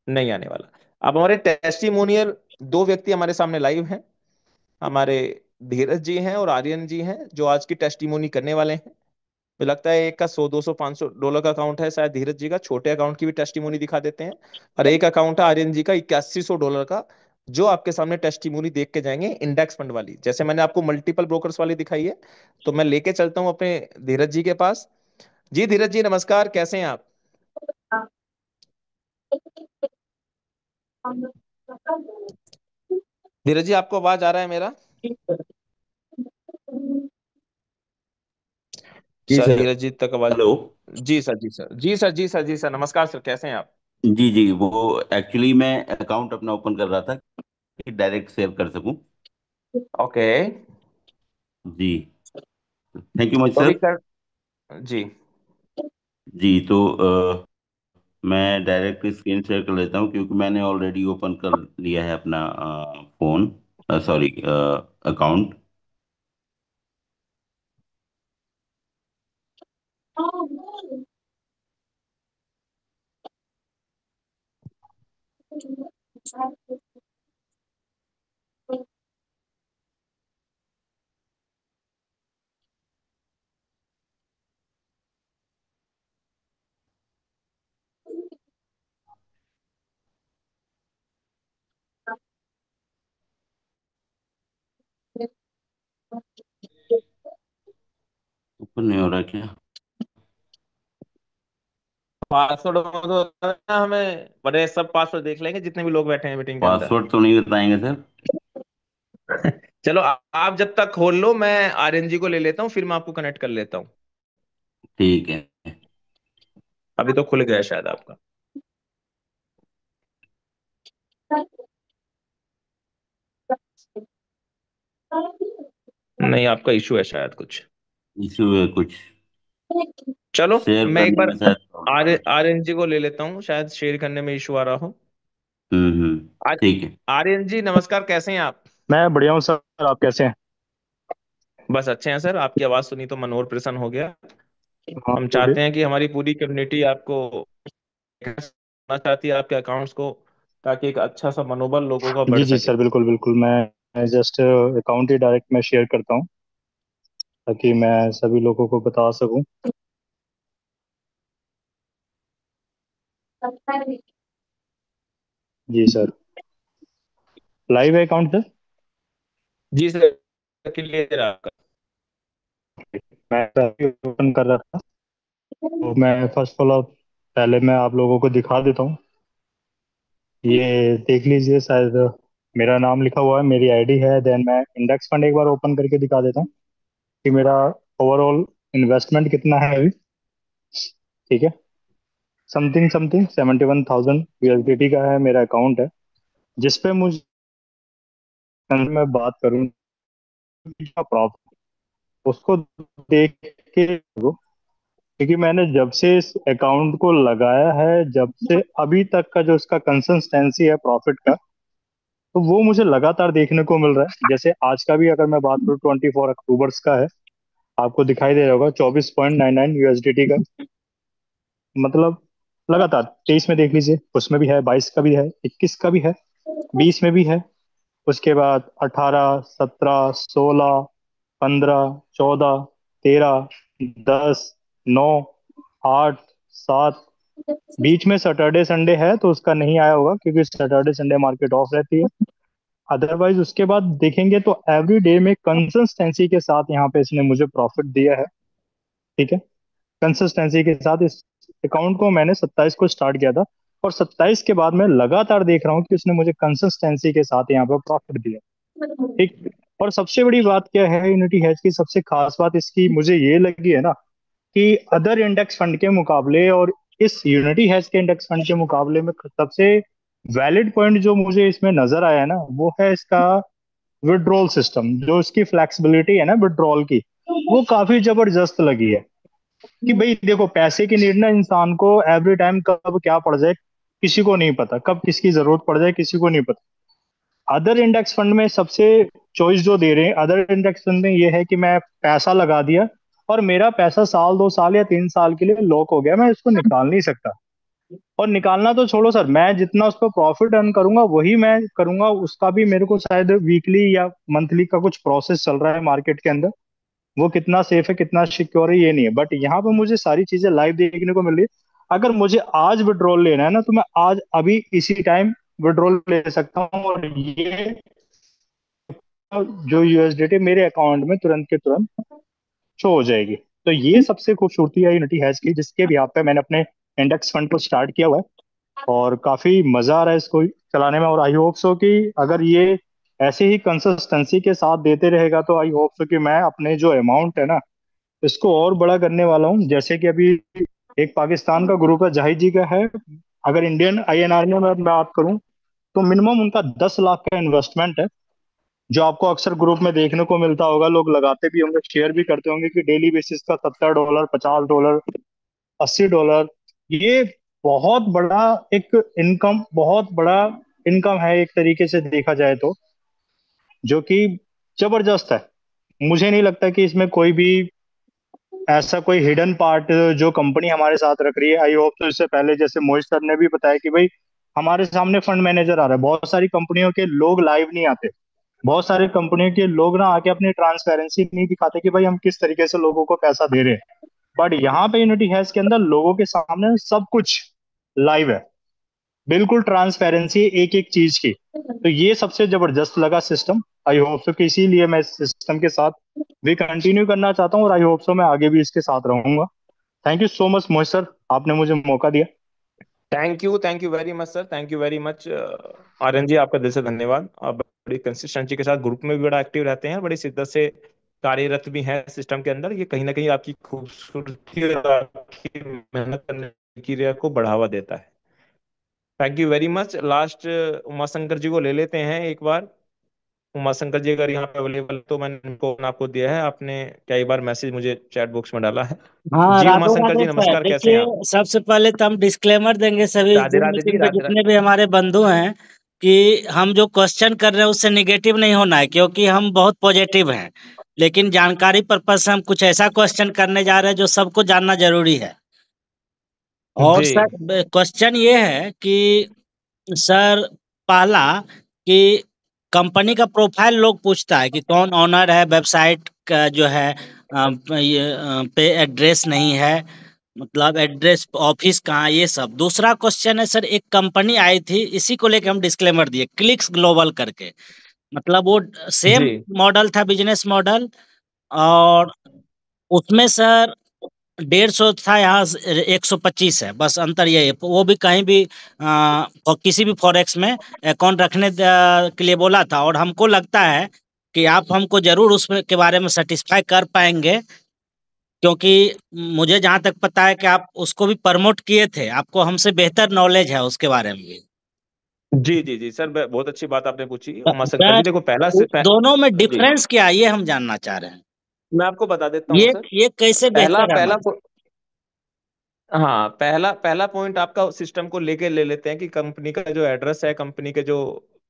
नहीं आने वाला। अब हमारे टेस्टिमोनियल दो व्यक्ति हमारे सामने लाइव हैं, हमारे धीरज जी हैं और आर्यन जी हैं, जो आज की टेस्टिमोनी करने वाले हैं। मुझे लगता है एक का 100 200 500 डॉलर का अकाउंट है, शायद धीरज जी का। छोटे अकाउंट की भी टेस्टिमोनी दिखा देते हैं। और एक अकाउंट है आर्यन जी का, 8100 डॉलर का, जो आपके सामने टेस्टिमोनी देख के जाएंगे, इंडेक्स फंड वाली, जैसे मैंने आपको मल्टीपल ब्रोकर्स वाली दिखाई है। तो मैं लेके चलता हूँ अपने धीरज जी के पास। जी धीरज जी, नमस्कार, कैसे हैं आप? धीरज जी, आपको आवाज आ रहा है मेरा?
जी
सर,
सर।
धीरज जी तक आवाज।
हेलो।
जी सर, जी सर, जी सर, जी सर, जी सर, नमस्कार सर, कैसे हैं आप?
जी जी, वो एक्चुअली मैं अकाउंट अपना ओपन कर रहा था कि डायरेक्ट शेयर कर सकूं।
ओके।
जी। थैंक यू मच
तो अभी
सर।
कर। जी।
जी, तो मैं डायरेक्ट स्क्रीन शेयर कर लेता हूं, क्योंकि मैंने ऑलरेडी ओपन कर लिया है अपना फोन, सॉरी, अकाउंट। ओपन नहीं हो रहा क्या?
पासवर्ड तो हमें बड़े सब पासवर्ड देख लेंगे जितने भी लोग बैठे हैं मीटिंग के अंदर।
पासवर्ड तो नहीं बताएंगे सर?
चलो आप जब तक खोल लो, मैं आरएनजी को ले लेता हूँ, फिर मैं आपको कनेक्ट कर लेता हूँ।
ठीक है।
अभी तो खुल गया शायद आपका। नहीं, आपका इशू है शायद कुछ।
इशू है कुछ।
चलो
शेयर
मैं एक
करने
बार
में शायद प्रॉब्लम
आर
आ रही है।
आरएनजी को ले लेता हूँ, शायद शेयर करने में इशू आ रहा हो।
हम्म।
आर
ठीक है।
आर्यन जी नमस्कार, कैसे हैं आप?
मैं बढ़िया हूँ सर। आप कैसे हैं?
बस अच्छे हैं सर, आपकी आवाज सुनी तो मनोहर प्रसन्न हो गया।
हाँ,
हम
बोलिए।
चाहते हैं कि हमारी पूरी कम्युनिटी आपको सुनना चाहती है, आपके अकाउंट्स को, ताकि एक अच्छा सा मनोबल लोगों का
जी
बढ़
जी
सके।
सर, बिल्कुल बिल्कुल। मैं जस्ट अकाउंट ही डायरेक्ट मैं शेयर करता हूँ ताकि मैं सभी लोगों को बता सकूँ। जी सर। लाइव है अकाउंट सर।
जी सर, क्लियर है आपका।
मैं ओपन कर रहा था, तो मैं फर्स्ट ऑफ ऑल पहले मैं आप लोगों को दिखा देता हूँ। ये देख लीजिए, शायद मेरा नाम लिखा हुआ है, मेरी आईडी है। देन मैं इंडेक्स फंड एक बार ओपन करके दिखा देता हूँ कि मेरा ओवरऑल इन्वेस्टमेंट कितना है अभी। ठीक है। समथिंग समथिंग 71,000 USDT का है मेरा अकाउंट है, जिसपे मुझे, अगर मैं बात करूँ का प्रॉफिट, उसको देख के, क्योंकि मैंने जब से इस अकाउंट को लगाया है, जब से अभी तक का जो इसका कंसिस्टेंसी है प्रॉफिट का, तो वो मुझे लगातार देखने को मिल रहा है। जैसे आज का भी अगर मैं बात करूँ, 24 अक्टूबर का है, आपको दिखाई दे रहा होगा 24.99 USDT का। मतलब लगातार 23 में देख लीजिए, उसमें भी है, 22 का भी है, 21 का भी है, 20 में भी है। उसके बाद 18, 17, 16, 15, 14, 13, 10, 9, 8, 7, बीच में सैटरडे संडे है तो उसका नहीं आया होगा क्योंकि सैटरडे संडे मार्केट ऑफ रहती है। अदरवाइज उसके बाद देखेंगे तो एवरी डे में कंसिस्टेंसी के साथ यहाँ पे इसने मुझे प्रॉफिट दिया है। ठीक है। कंसिस्टेंसी के साथ इस अकाउंट को मैंने 27 को स्टार्ट किया था, और 27 के बाद मैं लगातार देख रहा हूँ कि उसने मुझे कंसिस्टेंसी के साथ यहाँ पे प्रॉफिट दिया। ठीक। और सबसे बड़ी बात क्या है यूनिटी हेज की, सबसे खास बात इसकी मुझे ये लगी है ना, कि अदर इंडेक्स फंड के मुकाबले और इस यूनिटी हेज के इंडेक्स फंड के मुकाबले में सबसे वैलिड पॉइंट जो मुझे इसमें नजर आया है ना, वो है इसका विड्रॉल सिस्टम। जो इसकी फ्लेक्सिबिलिटी है ना विड्रॉल की, वो काफी जबरदस्त लगी है। कि भाई देखो, पैसे की नीड ना इंसान को एवरी टाइम कब क्या पड़ जाए किसी को नहीं पता, कब किसकी जरूरत पड़ जाए किसी को नहीं पता। अदर इंडेक्स फंड में सबसे चॉइस जो दे रहे हैं अदर इंडेक्स फंड में, ये है कि मैं पैसा लगा दिया और मेरा पैसा साल 2 साल या 3 साल के लिए लॉक हो गया, मैं इसको निकाल नहीं सकता। और निकालना तो छोड़ो सर, मैं जितना उस पर प्रॉफिट अर्न करूंगा वही मैं करूंगा, उसका भी मेरे को शायद वीकली या मंथली का कुछ प्रोसेस चल रहा है मार्केट के अंदर। वो कितना सेफ है कितना सिक्योर है ये नहीं है, बट यहाँ पे मुझे सारी चीजें लाइव देखने को मिल रही है। अगर मुझे आज विड्रॉल लेना है ना, तो मैं आज अभी इसी टाइम विड्रॉल ले सकता हूँ, और ये जो यूएसडीटी मेरे अकाउंट में तुरंत के तुरंत शो हो जाएगी। तो ये सबसे खूबसूरती है यूनिटी हैश की, जिसके भी यहाँ पे मैंने अपने इंडेक्स फंड को स्टार्ट किया हुआ है, और काफी मजा आ रहा है इसको चलाने में। और आई होप सो कि अगर ये ऐसे ही कंसिस्टेंसी के साथ देते रहेगा, तो आई होप सो कि मैं अपने जो अमाउंट है ना, इसको और बड़ा करने वाला हूँ। जैसे कि अभी एक पाकिस्तान का ग्रुप है, जाहिद जी का है। अगर इंडियन आईएनआर में मैं बात करूँ, तो मिनिमम उनका 10 लाख का इन्वेस्टमेंट है, जो आपको अक्सर ग्रुप में देखने को मिलता होगा। लोग लगाते भी होंगे, शेयर भी करते होंगे कि डेली बेसिस का $70, $50, $80। ये बहुत बड़ा एक इनकम, बहुत बड़ा इनकम है एक तरीके से देखा जाए तो, जो कि जबरदस्त है। मुझे नहीं लगता कि इसमें कोई भी ऐसा कोई हिडन पार्ट जो कंपनी हमारे साथ रख रही है। आई होप तो इससे पहले जैसे मोहित सर ने भी बताया कि भाई हमारे सामने फंड मैनेजर आ रहा है, बहुत सारी कंपनियों के लोग लाइव नहीं आते, बहुत सारी कंपनियों के लोग ना आके अपनी ट्रांसपेरेंसी नहीं दिखाते कि भाई हम किस तरीके से लोगों को पैसा दे रहे हैं। बट यहाँ पे यूनिटी हैश के अंदर लोगों के सामने सब कुछ लाइव है, बिल्कुल ट्रांसपेरेंसी एक एक चीज की। तो ये सबसे जबरदस्त लगा सिस्टम। आई होप सो कि इसीलिए मैं इस सिस्टम के साथ भी कंटिन्यू करना चाहता हूँ, और आई होप सो मैं आगे भी इसके साथ रहूंगा। Thank you so much Mohit sir, आपने मुझे मौका दिया।
Thank you very much sir, thank you very much Aryan ji, आपका दिल से धन्यवाद। आप बड़ी कंसिस्टेंसी के साथ ग्रुप में भी बड़ा एक्टिव रहते हैं, बड़ी शिद्दत से कार्यरत भी हैं सिस्टम के अंदर। ये कहीं ना कहीं आपकी खूबसूरती और आपकी मेहनत करने की क्रिया को बढ़ावा देता है। Thank you very much. Last Uma Shankar ji को ले लेते हैं एक बार। उमा शंकर जी अगर यहाँ पे अवेलेबल, तो मैंने उनको आपको दिया है, आपने कई बार मैसेज मुझे चैट बॉक्स में डाला है।
हाँ,
जी उमा
राधे
शंकर
राधे
जी,
सर।
नमस्कार, कैसे हैं
देखिए,
आप?
सबसे पहले तो हम डिस्क्लेमर देंगे सभी
राधे
जूम
राधे जी,
मीटिंग पे
राधे
जितने
राधे।
भी हमारे बंधु हैं, कि हम जो क्वेश्चन कर रहे हैं उससे निगेटिव नहीं होना है, क्योंकि हम बहुत पॉजिटिव हैं। लेकिन जानकारी पर्पज से हम कुछ ऐसा क्वेश्चन करने जा रहे हैं जो सबको जानना जरूरी है। और
जी
सर, क्वेश्चन ये है कि सर, पहला, कि कंपनी का प्रोफाइल लोग पूछता है कि कौन ओनर है, वेबसाइट का जो है ये पे एड्रेस नहीं है, मतलब एड्रेस ऑफिस कहाँ, ये सब। दूसरा क्वेश्चन है सर, एक कंपनी आई थी, इसी को लेके हम डिस्क्लेमर दिए, क्लिक्स ग्लोबल करके। मतलब वो
जी
सेम मॉडल था, बिजनेस मॉडल। और उसमें सर 150 था, यहाँ 125 है, बस अंतर ये है। वो भी कहीं भी और किसी भी फॉरेक्स में अकाउंट रखने के लिए बोला था। और हमको लगता है कि आप हमको जरूर उसमें के बारे में सेटिस्फाई कर पाएंगे, क्योंकि मुझे जहां तक पता है कि आप उसको भी प्रमोट किए थे, आपको हमसे बेहतर नॉलेज है उसके बारे में भी।
जी जी जी सर, बहुत अच्छी बात आपने पूछी उमा शंकर जी।
सर,
देखो पहला से
दोनों में
जी,
डिफरेंस क्या है, ये हम जानना चाह रहे हैं।
मैं आपको बता देता हूँ
ये
सर।
ये कैसे
पहला
बेहतर है
पहला
हमारे।
हाँ, पहला पहला पॉइंट आपका सिस्टम को लेके ले लेते हैं कि कंपनी का जो एड्रेस है, कंपनी के जो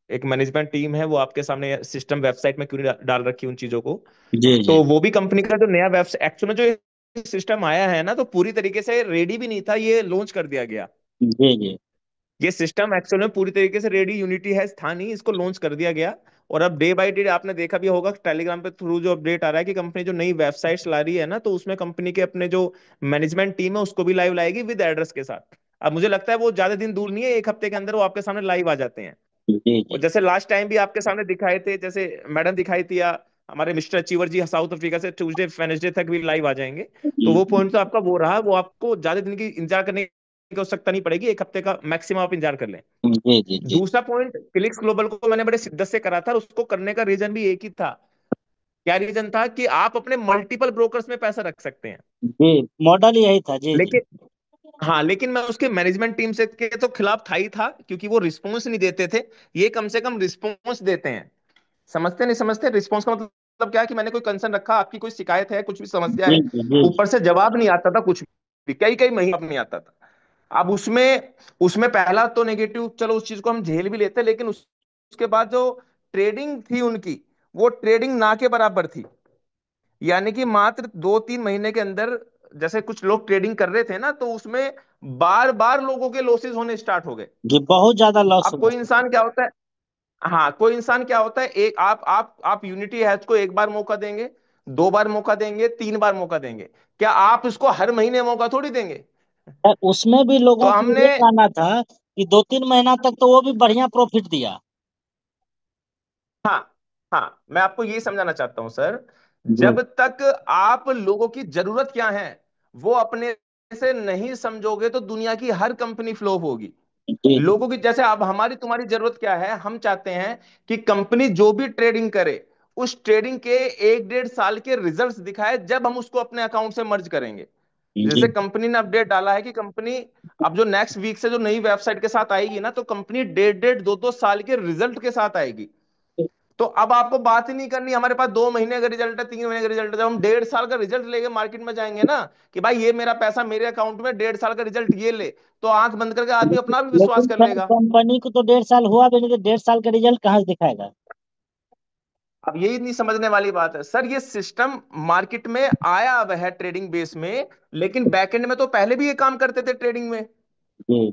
एक मैनेजमेंट टीम है, वो आपके सामने सिस्टम वेबसाइट में क्यों नहीं डाल रखी उन चीजों को।
जी जी
तो वो भी कंपनी का जो नया वेबसाइट, एक्चुअली जो सिस्टम आया है ना, तो पूरी तरीके से रेडी भी नहीं था, ये लॉन्च कर दिया गया।
जी जी
ये सिस्टम एक्चुअल में पूरी तरीके से रेडी यूनिटी है था नहीं, इसको लॉन्च कर दिया गया। और अब डे बाय डे आपने देखा भी होगा टेलीग्राम पे थ्रू जो अपडेट आ रहा है कि कंपनी जो नई वेबसाइट्स ला रही है ना, तो उसमें कंपनी के अपने जो मैनेजमेंट टीम है उसको भी लाइव लाएगी विद एड्रेस के साथ। अब मुझे लगता है वो ज्यादा दिन दूर नहीं है, एक हफ्ते के अंदर वो आपके सामने लाइव आ जाते हैं।
जी
और
जी
जैसे लास्ट टाइम भी आपके सामने दिखाए थे, जैसे मैडम दिखाई थी, या हमारे मिस्टर अचीवर जी साउथ अफ्रीका से ट्यूसडे वेडनेसडे तक भी लाइव आ जाएंगे। तो वो पॉइंट तो आपका वो रहा, वो आपको ज्यादा दिन की इंतजार करने की आवश्यकता नहीं पड़ेगी, एक हफ्ते का मैक्सिमम आप इंतजार कर लें।
जी जी जी
दूसरा पॉइंट, क्लिक्स ग्लोबल को मैंने बड़े शिद्दत से करा था, और उसको करने का रीजन भी एक ही था। क्या रीजन था? कि आप अपने मल्टीपल ब्रोकर्स में पैसा रख सकते हैं।
जी, मॉडल यही था। जी जी
लेकिन हाँ, लेकिन मैं उसके मैनेजमेंट टीम से के तो खिलाफ था ही था, क्योंकि वो रिस्पॉन्स नहीं देते थे। ये कम से कम रिस्पॉन्स देते हैं। समझते नहीं समझते रिस्पॉन्स का मतलब क्या है? कि मैंने कोई कंसर्न रखा, आपकी कोई शिकायत है, कुछ भी समस्या
जी
है,
जी जी
ऊपर से जवाब नहीं आता था कुछ भी, कई कई महीना नहीं आता था। अब उसमें उसमें पहला तो नेगेटिव, चलो उस चीज को हम झेल भी लेते, लेकिन उसके बाद जो ट्रेडिंग थी उनकी, वो ट्रेडिंग ना के बराबर थी। यानी कि मात्र 2-3 महीने के अंदर, जैसे कुछ लोग ट्रेडिंग कर रहे थे ना, तो उसमें बार बार लोगों के लॉसेस होने स्टार्ट हो गए।
जी, बहुत ज्यादा लॉस
अब
हुआ
कोई
सर।
इंसान क्या होता है, हाँ, कोई इंसान क्या होता है, एक आप यूनिटी हैश को एक बार मौका देंगे, 2 बार मौका देंगे, 3 बार मौका देंगे। क्या आप इसको हर महीने मौका थोड़ी देंगे?
सर, उसमें भी
तो
लोगों को
हमने
ये मानना था कि 2-3 महीना तक तो वो भी बढ़िया प्रॉफिट दिया।
हाँ हाँ, मैं आपको ये समझाना चाहता हूं सर।
जी
जब तक आप लोगों की जरूरत क्या है वो अपने से नहीं समझोगे, तो दुनिया की हर कंपनी फ्लॉप होगी।
जी जी
लोगों की, जैसे अब हमारी तुम्हारी जरूरत क्या है, हम चाहते हैं कि कंपनी जो भी ट्रेडिंग करे, उस ट्रेडिंग के 1-1.5 साल के रिजल्ट्स दिखाए, जब हम उसको अपने अकाउंट से मर्ज करेंगे।
जी
जैसे कंपनी ने अपडेट डाला है कि कंपनी अब जो नेक्स्ट वीक से जो नई वेबसाइट के साथ आएगी ना, तो कंपनी 1.5-1.5 2-2 साल के रिजल्ट के साथ आएगी। तो अब आपको बात ही नहीं करनी, हमारे पास 2 महीने का रिजल्ट है, 3 महीने का रिजल्ट है। जब हम 1.5 साल का रिजल्ट लेके मार्केट में जाएंगे ना, कि भाई ये मेरा पैसा मेरे अकाउंट में 1.5 साल का रिजल्ट ये ले, तो आंख बंद करके आदमी अपना भी विश्वास
लेकिन
कर
सर,
लेगा।
कंपनी को तो 1.5 साल हुआ भी नहीं, तो 1.5 साल का रिजल्ट कहाँ से दिखाएगा।
अब यही नहीं समझने वाली बात है सर, ये सिस्टम मार्केट में आया हुआ है ट्रेडिंग बेस में, लेकिन बैकएंड में तो पहले भी ये काम करते थे ट्रेडिंग में।
जी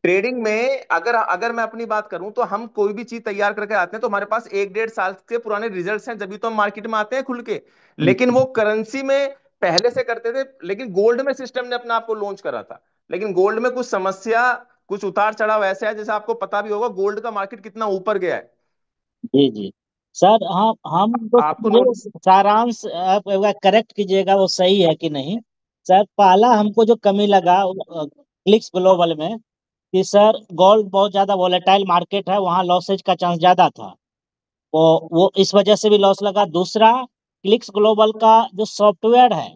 ट्रेडिंग में अगर अगर मैं अपनी बात करूं, तो हम कोई भी चीज तैयार करके आते हैं, तो हमारे पास 1-1.5 साल के पुराने रिजल्ट्स हैं, जब तो हम मार्केट में आते हैं खुल के। लेकिन वो करेंसी में पहले से करते थे, लेकिन गोल्ड में सिस्टम ने अपने आप को लॉन्च करा था। लेकिन गोल्ड में कुछ समस्या, कुछ उतार चढ़ाव ऐसे है, जैसे आपको पता भी होगा गोल्ड का मार्केट कितना ऊपर गया है।
जी जी सर हम जो
आपको नोट
ये सारांश आप करेक्ट कीजिएगा वो सही है कि नहीं। सर पहला हमको जो कमी लगा क्लिक्स ग्लोबल में कि सर गोल्ड बहुत ज्यादा वोलेटाइल मार्केट है, वहाँ लॉसेज का चांस ज्यादा था। वो इस वजह से भी लॉस लगा। दूसरा, क्लिक्स ग्लोबल का जो सॉफ्टवेयर है,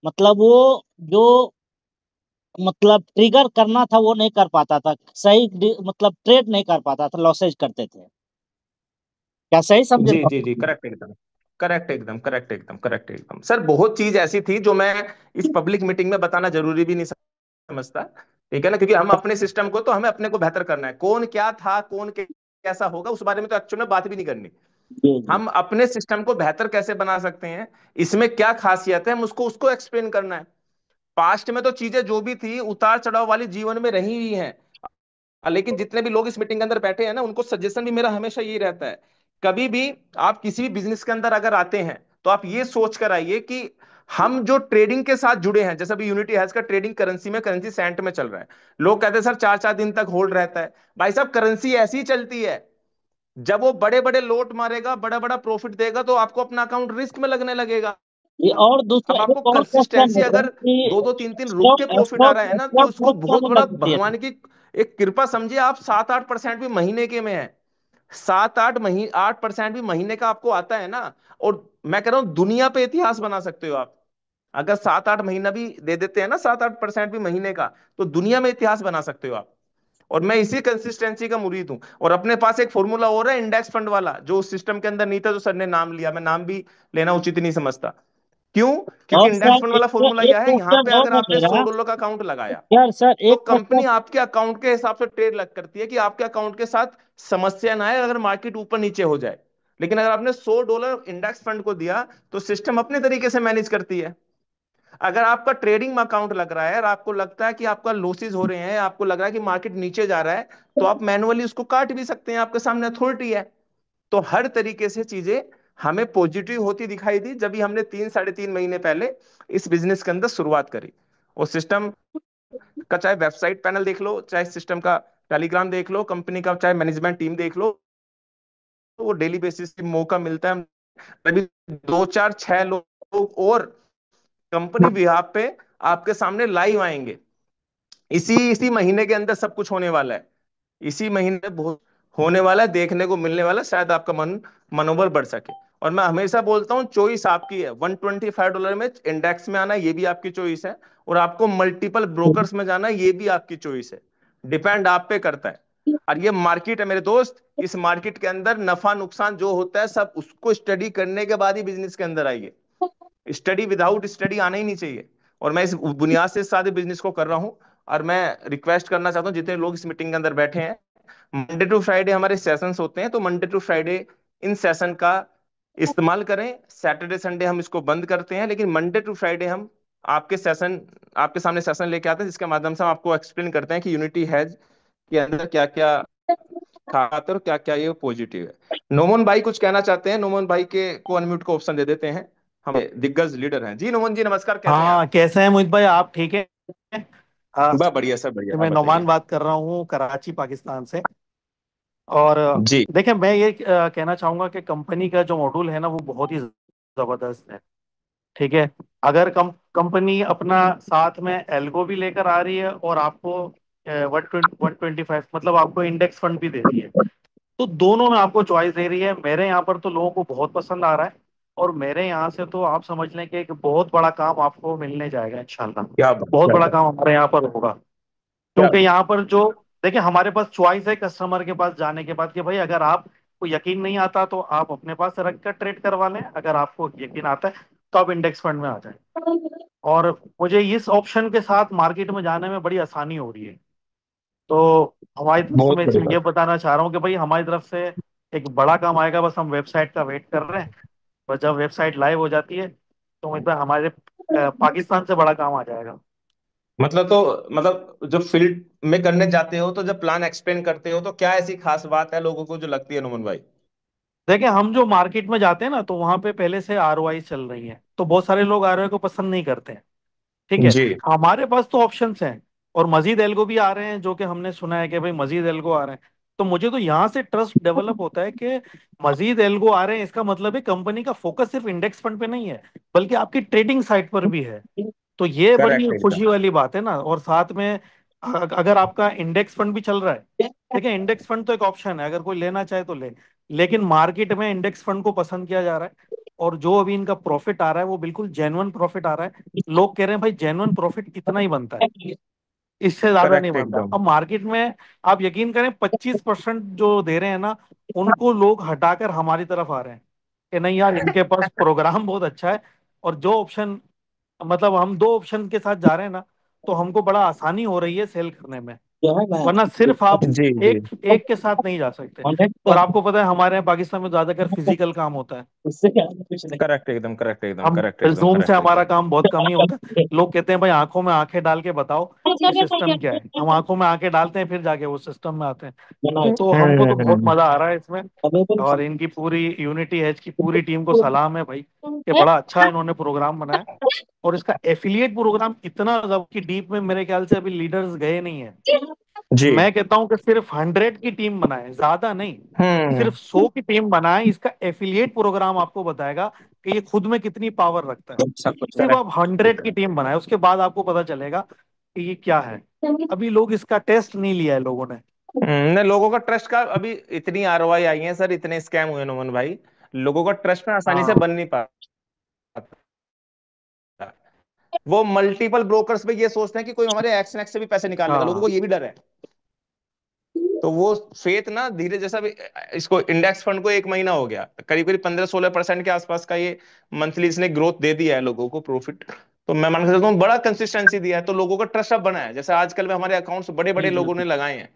मतलब वो जो मतलब ट्रिगर करना था वो नहीं कर पाता था, सही मतलब ट्रेड नहीं कर पाता था, लॉसेज करते थे। क्या सही समझे
जी जी जी,
लॉजिक?
करेक्ट एकदम, करेक्ट एकदम, करेक्ट एकदम, करेक्ट एकदम सर। बहुत चीज ऐसी थी जो मैं इस पब्लिक मीटिंग में बताना जरूरी भी नहीं समझता, ठीक है ना, क्योंकि हम अपने सिस्टम को, तो हमें अपने को बेहतर करना है। कौन क्या था, कौन कैसा होगा, उस बारे में तो एक्चुअल में बात भी नहीं करनी।
जी जी।
हम अपने सिस्टम को बेहतर कैसे बना सकते हैं, इसमें क्या खासियत है, हम उसको उसको एक्सप्लेन करना है। पास्ट में तो चीजें जो भी थी उतार चढ़ाव वाली जीवन में रही हुई हैं। लेकिन जितने भी लोग इस मीटिंग के अंदर बैठे हैं ना, उनको सजेशन भी मेरा हमेशा यही रहता है, कभी भी आप किसी भी बिजनेस के अंदर अगर आते हैं तो आप ये सोच कर आइए कि हम जो ट्रेडिंग के साथ जुड़े हैं, जैसे अभी यूनिटी हैज का ट्रेडिंग करेंसी में, करेंसी सेंट में चल रहा है। लोग कहते हैं सर 4 4 दिन तक होल्ड रहता है। भाई साहब, करेंसी ऐसी ही चलती है। जब वो बड़े बड़े लोट मारेगा, बड़ा बड़ा प्रॉफिट देगा, तो आपको अपना अकाउंट रिस्क में लगने लगेगा।
ये और दूसरा
अब आपको
एक और क्वेश्चन
कंसिस्टेंसी,
है
अगर
कि
2 2 3 3 रुक के
स्टॉक
प्रॉफिट आ
स्टॉक
रहा है ना, तो
स्टॉक
इसको
बहुत
बहुत
कम
बड़ा
लगती है।
भगवान की एक कृपा समझिए। आप 7 8% भी महीने के में है, 8% भी महीने का आपको आता है ना। और मैं कह रहा हूं दुनिया पे इतिहास बना सकते हो आप। अगर 7 8 महीना भी दे देते हैं ना, 7 8% भी महीने का, तो दुनिया में इतिहास बना सकते हो आप। और मैं इसी कंसिस्टेंसी का मुरीद हूं। और अपने पास एक फॉर्मूला और है इंडेक्स फंड वाला, जो उस सिस्टम के अंदर नहीं था, जो सर ने नाम लिया, मैं नाम भी लेना उचित नहीं समझता। क्यों? क्योंकि
और
इंडेक्स फंड
सर
वाला
एक
फॉर्मूला
एक
यह है, यहाँ पे
क्वेश्चन और
अगर
है
आपने
मेरा।
$100 का अकाउंट लगाया,
सर
तो
एक
कंपनी
क्वेश्चन।
आपके अकाउंट के हिसाब से ट्रेड लग करती है कि आपके अकाउंट के साथ समस्या ना आए अगर मार्केट ऊपर नीचे हो जाए। लेकिन अगर आपने $100 इंडेक्स फंड को दिया, तो सिस्टम अपने तरीके से मैनेज करती है। अगर आपका ट्रेडिंग में अकाउंट लग रहा है और आपको लगता है कि आपका लॉसेस हो रहे हैं, आपको लग रहा है कि मार्केट नीचे जा रहा है, तो आप मैनुअली उसको काट भी सकते हैं, आपके सामने अथॉरिटी है। तो हर तरीके से चीजें हमें पॉजिटिव होती दिखाई दी जब भी हमने 3 3.5 महीने पहले इस बिजनेस के अंदर शुरुआत करी। और सिस्टम का चाहे वेबसाइट पैनल देख लो, चाहे सिस्टम का टेलीग्राम देख लो, कंपनी का चाहे मैनेजमेंट टीम देख लो, तो वो डेली बेसिस पे मौका मिलता है, अभी 2 4 6 लोग और कंपनी बिहाफ पे आपके सामने लाइव आएंगे। इसी इसी महीने के अंदर सब कुछ होने वाला है। इसी महीने बहुत होने वाला है, देखने को मिलने वाला है, शायद आपका मनोबल बढ़ सके। और मैं हमेशा बोलता हूँ, चॉइस आपकी है। $125 में इंडेक्स में आना, ये भी आपकी चॉइस है। और आपको मल्टीपल ब्रोकर्स में जाना, ये भी आपकी चॉइस है। डिपेंड आप पे करता है। और ये मार्केट है मेरे दोस्त, इस मार्केट के अंदर नफा नुकसान जो होता है, सब उसको स्टडी करने के बाद ही बिजनेस के अंदर आइए। स्टडी विदाउट स्टडी आना ही नहीं चाहिए। और मैं इस बुनियाद से सारे बिजनेस को कर रहा हूँ। और मैं रिक्वेस्ट करना चाहता हूँ, जितने लोग इस मीटिंग के अंदर बैठे हैं, मंडे टू फ्राइडे हमारे सेशंस होते हैं, तो मंडे टू फ्राइडे इन सेशन का इस्तेमाल करें। सैटरडे संडे हम इसको बंद करते हैं, लेकिन मंडे टू फ्राइडे हम आपके सेशन, आपके सामने सेशन लेके आते हैं, जिसके माध्यम से हम आपको एक्सप्लेन करते हैं कि यूनिटी हैज के अंदर क्या क्या खाते हैं और क्या क्या ये पॉजिटिव है। नोमन भाई कुछ कहना चाहते हैं? नोमन भाई के को अनम्यूट को ऑप्शन दे देते हैं, हम दिग्गज लीडर हैं। जी नोमन जी, नमस्कार, कैसे हैं
हाँ,
आप?
कैसे हैं मोहित भाई? आप ठीक है? हाँ,
बस बढ़िया सर, बढ़िया, आप
मैं नोमान
बताइए।
बात कर रहा हूँ कराची पाकिस्तान से। और
जी।
देखिए, मैं ये कहना चाहूंगा कि कंपनी का जो मॉड्यूल है ना, वो बहुत ही जबरदस्त है। ठीक है। अगर कंपनी अपना साथ में एल्गो भी लेकर आ रही है और आपको 125 मतलब आपको इंडेक्स फंड भी दे रही है, तो दोनों में आपको चॉइस दे रही है। मेरे यहाँ पर तो लोगों को बहुत पसंद आ रहा है। और मेरे यहाँ से तो आप समझ लें कि एक बहुत बड़ा काम आपको मिलने जाएगा इंशाल्लाह।
क्या बात,
बहुत
क्या
बड़ा
बात,
काम हमारे यहाँ पर होगा।
क्या
क्योंकि
बात।
यहाँ पर जो देखिए, हमारे पास चॉइस है कस्टमर के पास जाने के बाद कि भाई अगर आपको यकीन नहीं आता तो आप अपने पास रख कर ट्रेड करवा लें, अगर आपको यकीन आता है तो आप इंडेक्स फंड में आ जाएं। और मुझे इस ऑप्शन के साथ मार्केट में जाने में बड़ी आसानी हो रही है। तो हमारी तरफ से
बहुत
मैं इसमें
बढ़िया।
ये बताना चाह रहा हूँ कि भाई हमारी तरफ से एक बड़ा काम आएगा, बस हम वेबसाइट का वेट कर रहे हैं। बस जब वेबसाइट लाइव हो जाती है तो मतलब हमारे पाकिस्तान से बड़ा काम आ जाएगा।
मतलब तो मतलब जो फील्ड में करने जाते हो, तो जब प्लान एक्सप्लेन करते हो, तो क्या ऐसी खास बात है लोगों को जो लगती है नोमन भाई?
देखिए, हम जो मार्केट में जाते हैं ना, तो वहां पे पहले से आरओआई चल रही है, तो बहुत सारे लोग आरओआई को पसंद नहीं करते हैं। ठीक है।
जी।
हमारे पास तो ऑप्शंस हैं। और मजीद एल्गो भी आ रहे हैं, जो कि हमने सुना है कि भाई मजीद एल्गो आ रहे हैं। तो मुझे तो यहाँ से ट्रस्ट डेवलप होता है कि मजीद एल्गो आ रहे हैं, इसका मतलब है कंपनी का फोकस सिर्फ इंडेक्स फंड पे नहीं है, बल्कि आपकी ट्रेडिंग साइट पर भी है। तो ये बड़ी
करेक्ट एकदम।
खुशी वाली बात है ना। और साथ में अगर आपका इंडेक्स फंड भी चल रहा है, देखिए इंडेक्स फंड तो एक ऑप्शन है, अगर कोई लेना चाहे तो ले, लेकिन मार्केट में इंडेक्स फंड को पसंद किया जा रहा है। और जो अभी इनका प्रॉफिट आ रहा है वो बिल्कुल जेन्युइन प्रॉफिट आ रहा है। लोग कह रहे हैं भाई जेन्युइन प्रॉफिट इतना ही बनता है, इससे ज्यादा नहीं
करेक्ट
बनता।
एकदम।
अब मार्केट में आप यकीन करें 25% जो दे रहे हैं ना, उनको लोग हटाकर हमारी तरफ आ रहे हैं कि नहीं यार इनके पास प्रोग्राम बहुत अच्छा है। और जो ऑप्शन, मतलब हम दो ऑप्शन के साथ जा रहे हैं ना, तो हमको बड़ा आसानी हो रही है सेल करने में। वरना सिर्फ आप
जी जी।
एक एक के साथ नहीं जा सकते। और आपको पता है हमारे यहाँ पाकिस्तान में ज्यादातर फिजिकल काम होता है।
करेक्ट एकदम, करेक्ट एकदम,
हम
करेक्ट एकदम,
जूम से
करेक्ट
हमारा
एकदम।
काम बहुत कम ही होता है। लोग कहते हैं भाई आंखों में आंखें डाल के बताओ कि सिस्टम क्या है। हम आंखों में आंखें डालते हैं, फिर जाके वो सिस्टम में आते हैं। तो हमको तो बहुत
हम्म।
मजा आ रहा है इसमें। और इनकी पूरी यूनिटी एज की पूरी टीम को सलाम है भाई, कि बड़ा अच्छा इन्होंने प्रोग्राम बनाया। और इसका एफिलिएट प्रोग्राम इतना कि डीप में मेरे ख्याल से अभी लीडर्स गए नहीं है।
जी।
मैं कहता हूँ कि सिर्फ 100 की टीम बनाए, ज्यादा नहीं,
हम्म।
सिर्फ 100 की टीम बनाए। इसका एफिलिएट प्रोग्राम आपको बताएगा कि ये खुद में कितनी पावर रखता है। सिर्फ आप 100 की टीम बनाए, उसके बाद आपको पता चलेगा कि ये क्या है। अभी लोग इसका टेस्ट नहीं लिया है लोगों ने।
ने लोगों का ट्रस्ट का अभी इतनी आरओआई आई है सर, इतने स्कैम हुए नोमन भाई, लोगों का ट्रस्ट में आसानी से
हाँ
बन नहीं पाता। वो मल्टीपल ब्रोकर्स पे ये सोचते हैं कि कोई हमारे एक्स से भी पैसे निकाल लेगा, लोगों को
हाँ
ये भी डर है। तो वो फेथ ना धीरे, जैसा भी इसको इंडेक्स फंड को 1 महीना हो गया, करीब करीब 15-16% के आसपास का ये मंथली इसने ग्रोथ दे दिया है लोगों को प्रॉफिट। तो मैं मान के चलता हूँ बड़ा कंसिस्टेंसी दिया है, तो लोगों का ट्रस्ट अब बना है। जैसे आजकल में हमारे अकाउंट्स बड़े
जी
बड़े लोगों ने
बिल्कुल।
लगाए हैं,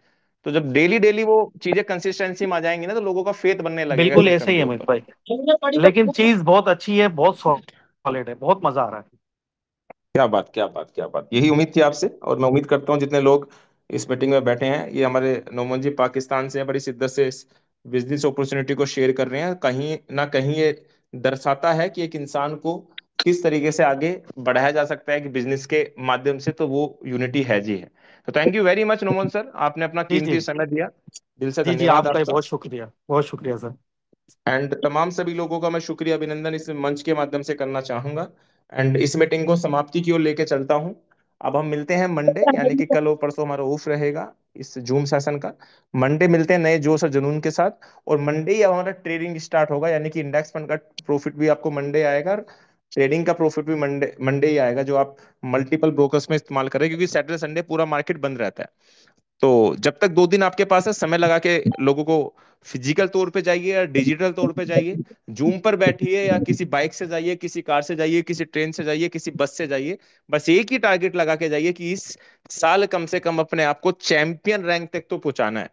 तो जब डेली डेली वो चीजें कंसिस्टेंसी में आ जाएंगी ना, तो लोगों का फेथ बनने लगेगा
बिल्कुल ऐसे
सिस्टम
ही
के
है अमित
ऊपर।
भाई। लेकिन चीज बहुत अच्छी है, बहुत सॉलिड है, बहुत मजा आ रहा है।
क्या बात, क्या बात, क्या बात, यही उम्मीद थी आपसे। और मैं उम्मीद करता हूँ जितने लोग इस मीटिंग में बैठे हैं, ये हमारे नोमन जी पाकिस्तान से हैं, बड़ी शिद्दत से इस बिजनेस अपॉर्चुनिटी को शेयर कर रहे हैं। कहीं ना कहीं ये दर्शाता है कि एक इंसान को किस तरीके से आगे बढ़ाया जा सकता है कि बिजनेस के माध्यम से, तो वो यूनिटी है जी है। तो thank you very much Noman sir, आपने अपना
जी जी।
कीमती समय दिया। दिल से
जी जी,
धन्यवाद
आपका ही
आपका।
बहुत शुक्रिया, बहुत शुक्रिया सर।
एंड तमाम सभी लोगों का मैं शुक्रिया अभिनंदन इस मंच के माध्यम से करना चाहूंगा। एंड इस मीटिंग को समाप्ति की ओर लेके चलता हूं। अब हम मिलते हैं मंडे, यानी कि कल और परसों हमारा ऑफ रहेगा इस जूम सेशन का। मंडे मिलते हैं नए जोश और जुनून के साथ। और मंडे ही अब हमारा ट्रेडिंग स्टार्ट होगा, यानी कि इंडेक्स फंड का प्रॉफिट भी आपको मंडे आएगा, और ट्रेडिंग का प्रॉफिट भी मंडे मंडे ही आएगा, जो आप मल्टीपल ब्रोकर्स में इस्तेमाल करें, क्योंकि सैटरडे संडे पूरा मार्केट बंद रहता है। तो जब तक 2 दिन आपके पास है, समय लगा के लोगों को फिजिकल तौर पे जाइए या डिजिटल तौर पे जाइए, जूम पर बैठिए या किसी बाइक से जाइए, किसी कार से जाइए, किसी ट्रेन से जाइए, किसी बस से जाइए। बस एक ही टारगेट लगा के जाइए कि इस साल कम से कम अपने आप को चैंपियन रैंक तक तो पहुंचाना है।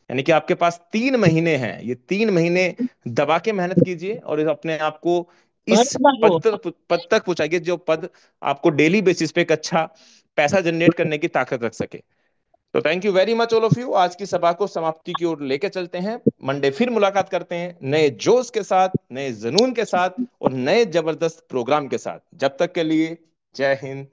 यानी कि आपके पास 3 महीने हैं, ये 3 महीने दबा के मेहनत कीजिए और इस अपने आप को इस पद तक पहुंचाइए, जो पद आपको डेली बेसिस पे एक अच्छा पैसा जनरेट करने की ताकत रख सके। तो thank you very much all of you. आज की सभा को समाप्ति की ओर लेके चलते हैं। मंडे फिर मुलाकात करते हैं नए जोश के साथ, नए जुनून के साथ और नए जबरदस्त प्रोग्राम के साथ। जब तक के लिए जय हिंद,